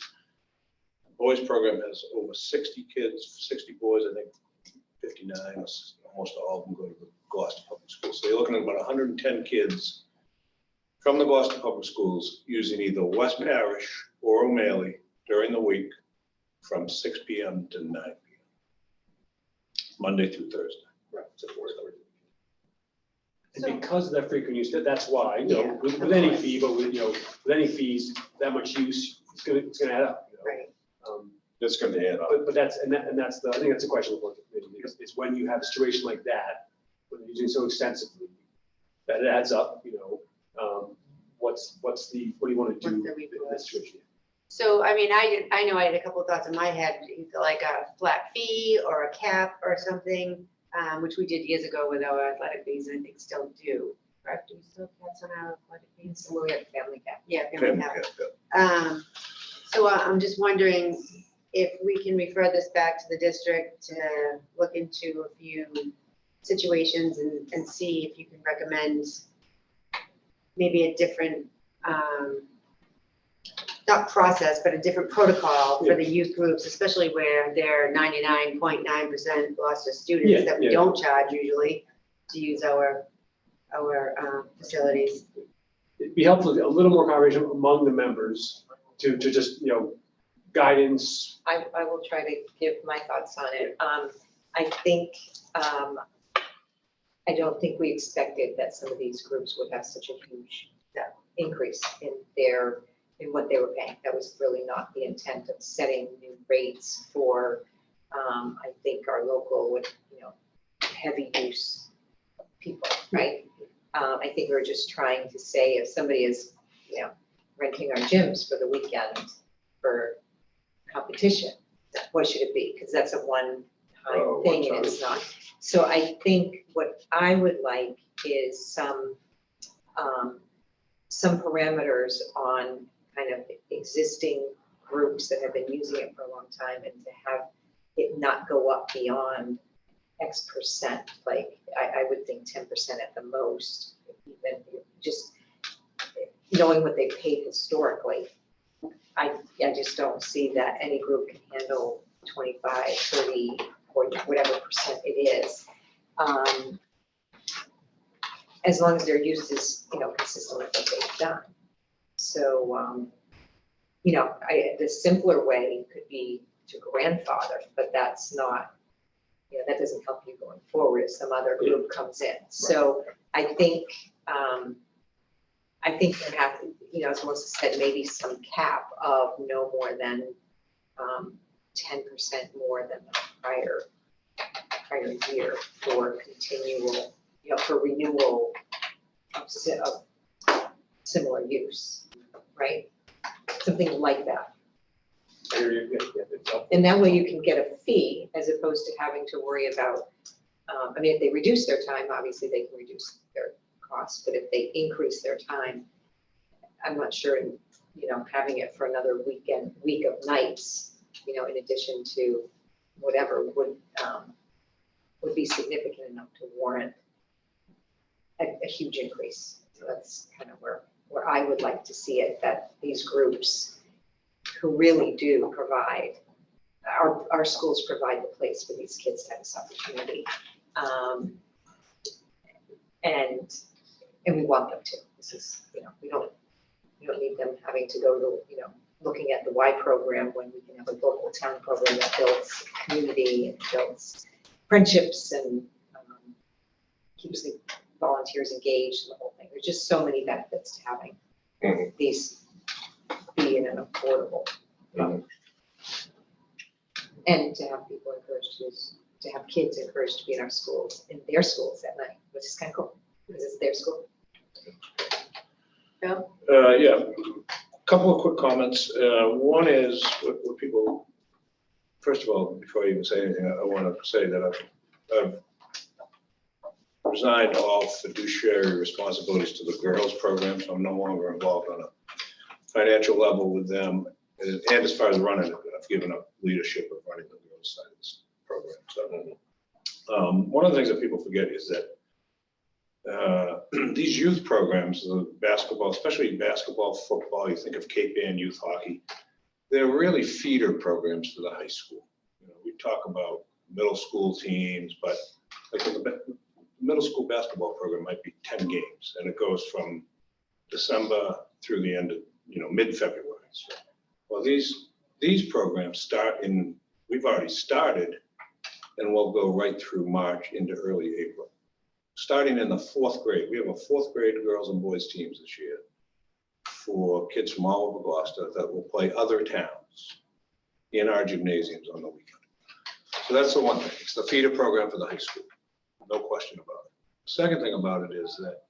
Boys program has over 60 kids, 60 boys, I think 59, almost all of them go to the Gloucester Public Schools. So you're looking at about 110 kids from the Gloucester Public Schools using either West Parish or O'Malley during the week from 6 p.m. to 9 p.m. Monday through Thursday. Right. And because of that frequent use, that's why, with any fee, but with any fees, that much use, it's gonna add up. Right. It's going to add up. But that's I think that's a question for the committee, because it's when you have a situation like that, when you're using so extensively, that it adds up, what do you want to do What's the in recourse? this situation? So, I know I had a couple of thoughts in my head, either like a flat fee or a cap or something, which we did years ago with our athletic fees, and I think still do. Correct? Do we still have caps on our athletic fees? So we have family cap. Yeah, family Okay, cap. yeah. So I'm just wondering if we can refer this back to the district to look into a few situations and see if you can recommend maybe a different, not process, but a different protocol for the youth groups, especially where they're 99.9% Gloucester students that we don't charge usually to use our facilities. It'd be helpful, a little more conversation among the members to just, guidance. I will try to give my thoughts on it. I think, I don't think we expected that some of these groups would have such a huge increase in what they were paying. That was really not the intent of setting new rates for, I think, our local, heavy use people, right? I think we're just trying to say if somebody is, renting our gyms for the weekend for competition, what should it be? Because that's a one-time thing and it's not. So I think what I would like is some some parameters on kind of existing groups that have been using it for a long time, and to have it not go up beyond X percent, like I would think 10% at the most, even just knowing what they paid historically. I just don't see that any group can handle 25, 30, or whatever percent it is. As long as their use is, consistent with what they've done. So, the simpler way could be to grandfather, but that's not, that doesn't help you going forward if some other group comes in. So I think there have to, as Melissa said, maybe some cap of no more than 10% more than the prior year for continual, for renewal of similar use, right? Something like that. And that way you can get a fee as opposed to having to worry about, if they reduce their time, obviously they can reduce their costs, but if they increase their time, I'm not sure, having it for another week of nights, in addition to whatever would be significant enough to warrant a huge increase. So that's kind of where I would like to see it, that these groups who really do provide, our schools provide the place for these kids to have this opportunity. And we want them to. This is, we don't need them having to go to, looking at the Y program when we can have a local town program that builds community and builds friendships and keeps the volunteers engaged and the whole thing. There's just so many benefits to having these be in an affordable and to have people encouraged to have kids encouraged to be in our schools, in their schools at night, which is kind of cool because it's their school. Bill? Yeah, a couple of quick comments. One is what people, first of all, before I even say anything, I want to say that I've resigned all fiduciary responsibilities to the girls program, so I'm no longer involved on a financial level with them. And as far as running it, I've given up leadership of running the girls side of this program. So one of the things that people forget is that these youth programs, the basketball, especially basketball, football, you think of Cape Ann youth hockey, they're really feeder programs to the high school. We talk about middle school teams, but like the middle school basketball program might be 10 games, and it goes from December through the end of, mid-February. So, well, these programs start we've already started, and we'll go right through March into early April. Starting in the 4th grade, we have a 4th grade girls and boys teams this year for kids from all over Gloucester that will play other towns in our gymnasiums on the weekend. So that's the one thing. It's the feeder program for the high school. No question about it. Second thing about it is that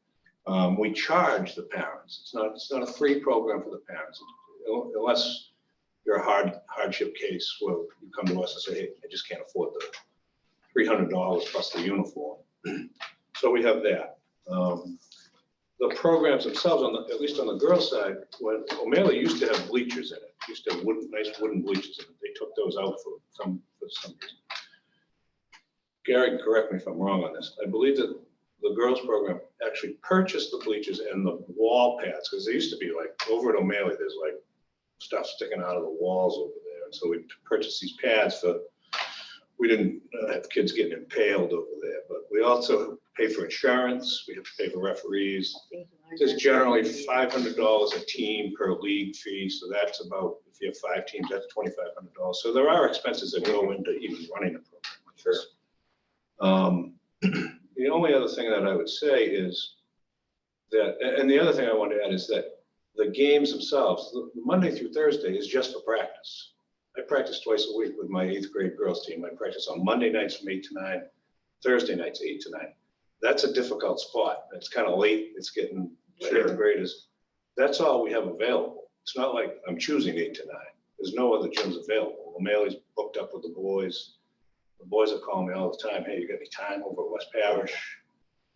we charge the parents. It's not a free program for the parents, unless you're a hardship case where you come to us and say, hey, I just can't afford the $300 plus the uniform. So we have that. The programs themselves, at least on the girls' side, when O'Malley used to have bleachers in it, used to have nice wooden bleachers in it. They took those out for some reason. Gary, correct me if I'm wrong on this. I believe that the girls' program actually purchased the bleachers and the wall pads, because they used to be like, over at O'Malley, there's like stuff sticking out of the walls over there. And so we purchased these pads we didn't have kids getting impaled over there, but we also pay for insurance. We have to pay for referees. There's generally $500 a team per league fee. So that's about, if you have 5 teams, that's $2,500. So there are expenses that go into even running a program. Sure. The only other thing that I would say is that, and the other thing I want to add is that the games themselves, the Monday through Thursday is just for practice. I practice twice a week with my 8th grade girls team. I practice on Monday nights from 8 to 9, Thursday nights 8 to 9. That's a difficult spot. It's kind of late. It's getting later graders. That's all we have available. It's not like I'm choosing 8 to 9. There's no other gyms available. O'Malley's booked up with the boys. The boys are calling me all the time. Hey, you got any time over at West Parish?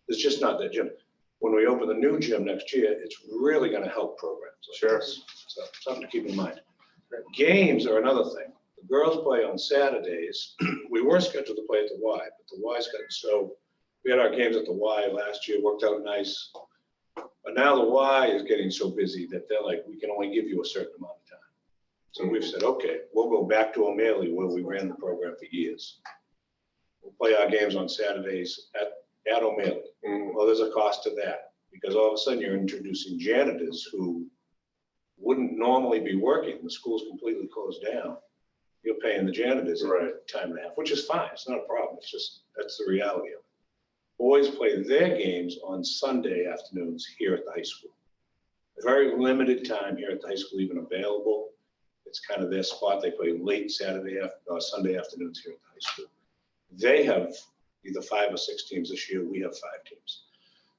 There's just not that gym. when we open the new gym next year, it's really gonna help programs. like Sure. this. So something to keep in mind. Games are another thing. The girls play on Saturdays. We were scheduled to play at the Y, but the Y's got, so we had our games at the Y last year, worked out nice. But now the Y is getting so busy that they're like, we can only give you a certain amount of time. So we've said, okay, we'll go back to O'Malley where we ran the program for years. We'll play our games on Saturdays at O'Malley. Well, there's a cost to that because all of a sudden you're introducing janitors who wouldn't normally be working. The school's completely closed down. You're paying the janitors Right. time and a half, which is fine. It's not a problem. It's just, that's the reality of it. Boys play their games on Sunday afternoons here at the high school. Very limited time here at the high school even available. It's kind of their spot. They play late Sunday afternoons here at the high school. They have either 5 or 6 teams this year. We have 5 teams.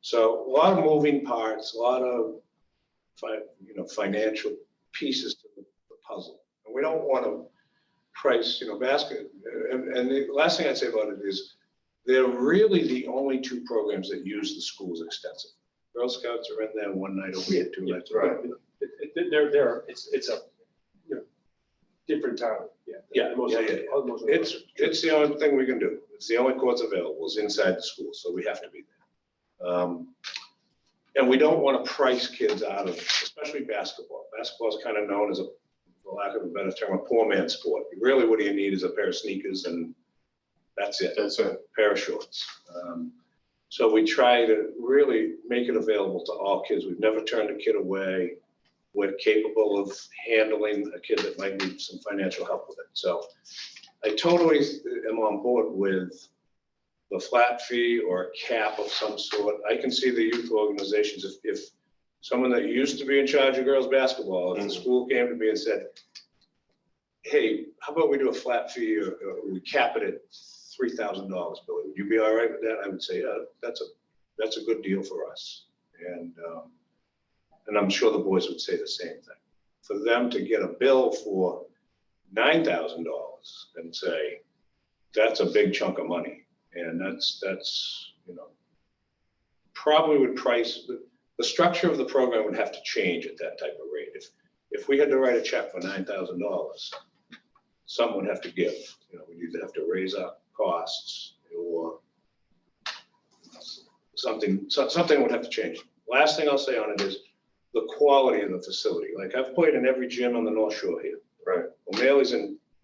So a lot of moving parts, a lot of financial pieces to the puzzle. And we don't want to price, basket. And the last thing I'd say about it is they're really the only 2 programs that use the schools extensively. Girl Scouts are in there one night a week, 2 nights a week. Right. It's a, different time. Yeah. It's the only thing we can do. It's the only courts available is inside the school, so we have to be there. And we don't want to price kids out of, especially basketball. Basketball is kind of known as for lack of a better term, a poor man's sport. Really what do you need is a pair of sneakers and that's it. That's it. A pair of shorts. So we try to really make it available to all kids. We've never turned a kid away. We're capable of handling a kid that might need some financial help with it. So I totally am on board with the flat fee or a cap of some sort. I can see the youth organizations, if someone that used to be in charge of girls basketball, if the school came to me and said, hey, how about we do a flat fee or we cap it at $3,000, Billy, would you be all right with that? I would say, yeah, that's a good deal for us. And I'm sure the boys would say the same thing. For them to get a bill for $9,000 and say, that's a big chunk of money. And that's probably would price, the structure of the program would have to change at that type of rate. If we had to write a check for $9,000, someone would have to give. We'd either have to raise our costs or something would have to change. Last thing I'll say on it is the quality of the facility. Like I've played in every gym on the North Shore here. Right. O'Malley's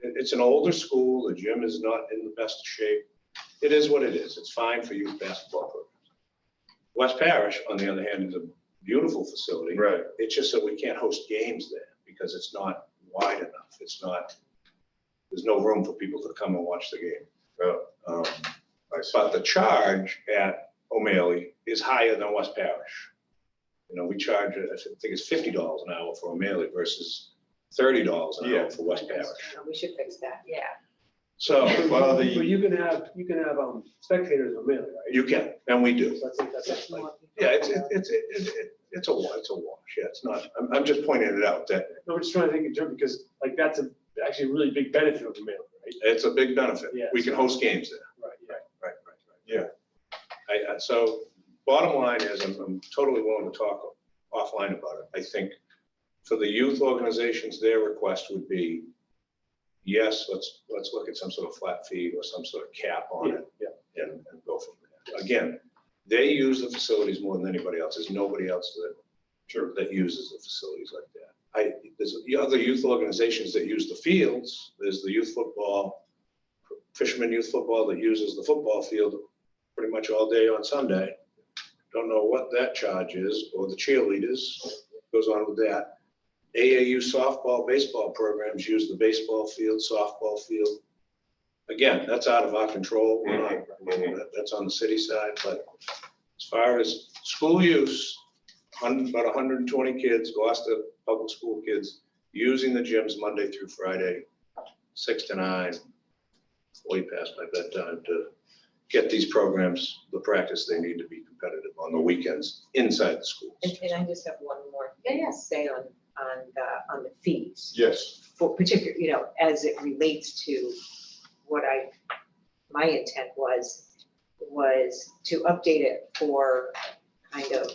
it's an older school. The gym is not in the best shape. It is what it is. It's fine for youth basketball programs. West Parish, on the other hand, is a beautiful facility. Right. It's just that we can't host games there because it's not wide enough. There's no room for people to come and watch the game. But the charge at O'Malley is higher than West Parish. We charge, I think it's $50 an hour for O'Malley versus $30 an hour for West Parish. We should fix that, yeah. So, Well, But you can have spectators of O'Malley, right? you can, and we do. So I think that's like, Yeah, it's a wash. Yeah, it's not, I'm just pointing it out that no, we're just trying to think in terms, because like that's actually a really big benefit of O'Malley, right? it's a big benefit. Yeah. We can host games there. Right, Right. Yeah. So bottom line is I'm totally willing to talk offline about it. I think for the youth organizations, their request would be, yes, let's look at some sort of flat fee or some sort of cap on it. And go from there. Again, they use the facilities more than anybody else. There's nobody else that uses the facilities like that. There's the other youth organizations that use the fields. There's the youth football, Fisherman Youth Football that uses the football field pretty much all day on Sunday. Don't know what that charge is, or the cheerleaders goes on with that. AAU softball, baseball programs use the baseball field, softball field. Again, that's out of our control. That's on the city side, but as far as school use, about 120 kids, Gloucester public school kids, using the gyms Monday through Friday, 6 to 9, way past my bedtime to get these programs the practice they need to be competitive on the weekends inside the schools. And I just have one more thing to say on the fees. Yes. For particular, as it relates to what my intent was to update it for kind of,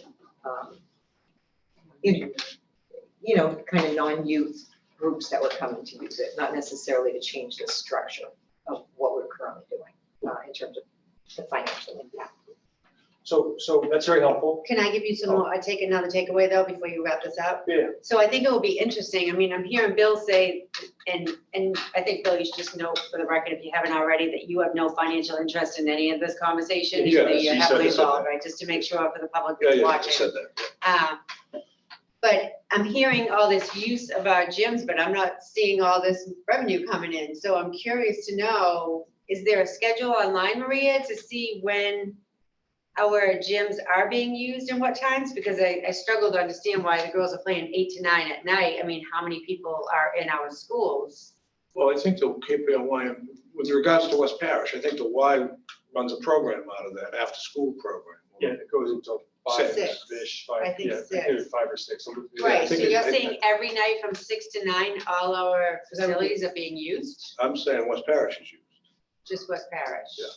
kind of non-youth groups that were coming to use it, not necessarily to change the structure of what we're currently doing in terms of the financial impact. So that's very helpful. Can I give you some more, I take another takeaway though, before you wrap this up? Yeah. So I think it will be interesting. I mean, I'm hearing Bill say, and I think, Bill, you should just note for the record, if you haven't already, that you have no financial interest in any of this conversation. Yeah, That you're she heavily said involved, that. right? Just to make sure for the public Yeah, that's yeah, I watching. said that. But I'm hearing all this use of our gyms, but I'm not seeing all this revenue coming in. So I'm curious to know, is there a schedule online, Maria, to see when our gyms are being used and what times? Because I struggle to understand why the girls are playing 8 to 9 at night. I mean, how many people are in our schools? Well, I think the KPLY, with regards to West Parish, I think the Y runs a program out of that after-school program. Yeah, it goes until Six. 5-ish, I think yeah, six. either 5 or 6. Yeah, I Right, so think you're it- saying every night from 6 to 9, all our facilities are being used? I'm saying West Parish is used, Just West Parish? Yeah.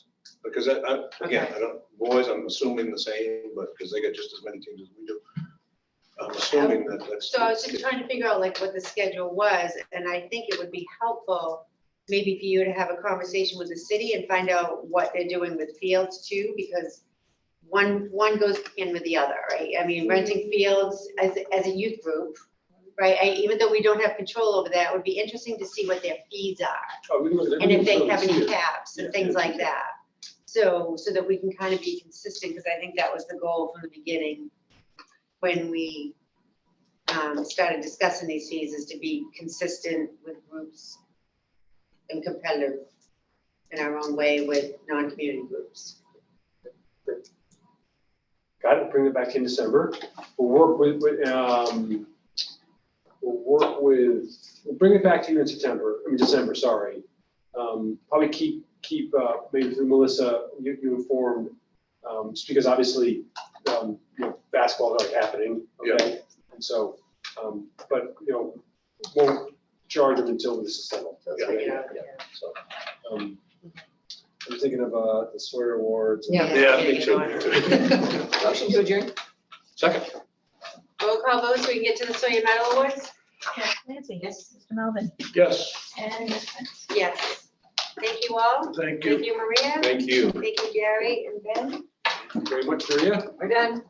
because again, I don't, boys, I'm assuming the same, but because they get just as many teams as we do. I'm assuming that's. So I was just trying to figure out like what the schedule was, and I think it would be helpful maybe for you to have a conversation with the city and find out what they're doing with fields too, because one goes in with the other, right? I mean, renting fields as a youth group, right? Even though we don't have control over that, it would be interesting to see what their fees are. Oh, we can look at it. And if they We can have see any it. caps and Yeah, things yeah. like that. So that we can kind of be consistent, because I think that was the goal from the beginning when we started discussing these fees, is to be consistent with groups and competitive in our own way with non-community groups. Got it, bring it back in December. We'll work with, we'll bring it back to you in December, sorry. Probably keep, maybe through Melissa, you informed, just because obviously, basketball is already happening, okay? And so, but, won't charge them until this is settled. So it's figured out, Yeah, so, I'm thinking of, the Sawyer Awards. Yeah. Yeah, me too. Motion to adjourn? Second. Roll call vote so we can get to the Sawyer Medal Awards? Nancy? Yes. Mr. Melvin? Yes, And Ms. Prince? Yes. Thank you all. thank Thank you, Maria. Thank you. Thank you, Gary and Ben. Thank you very much, Maria. We're done.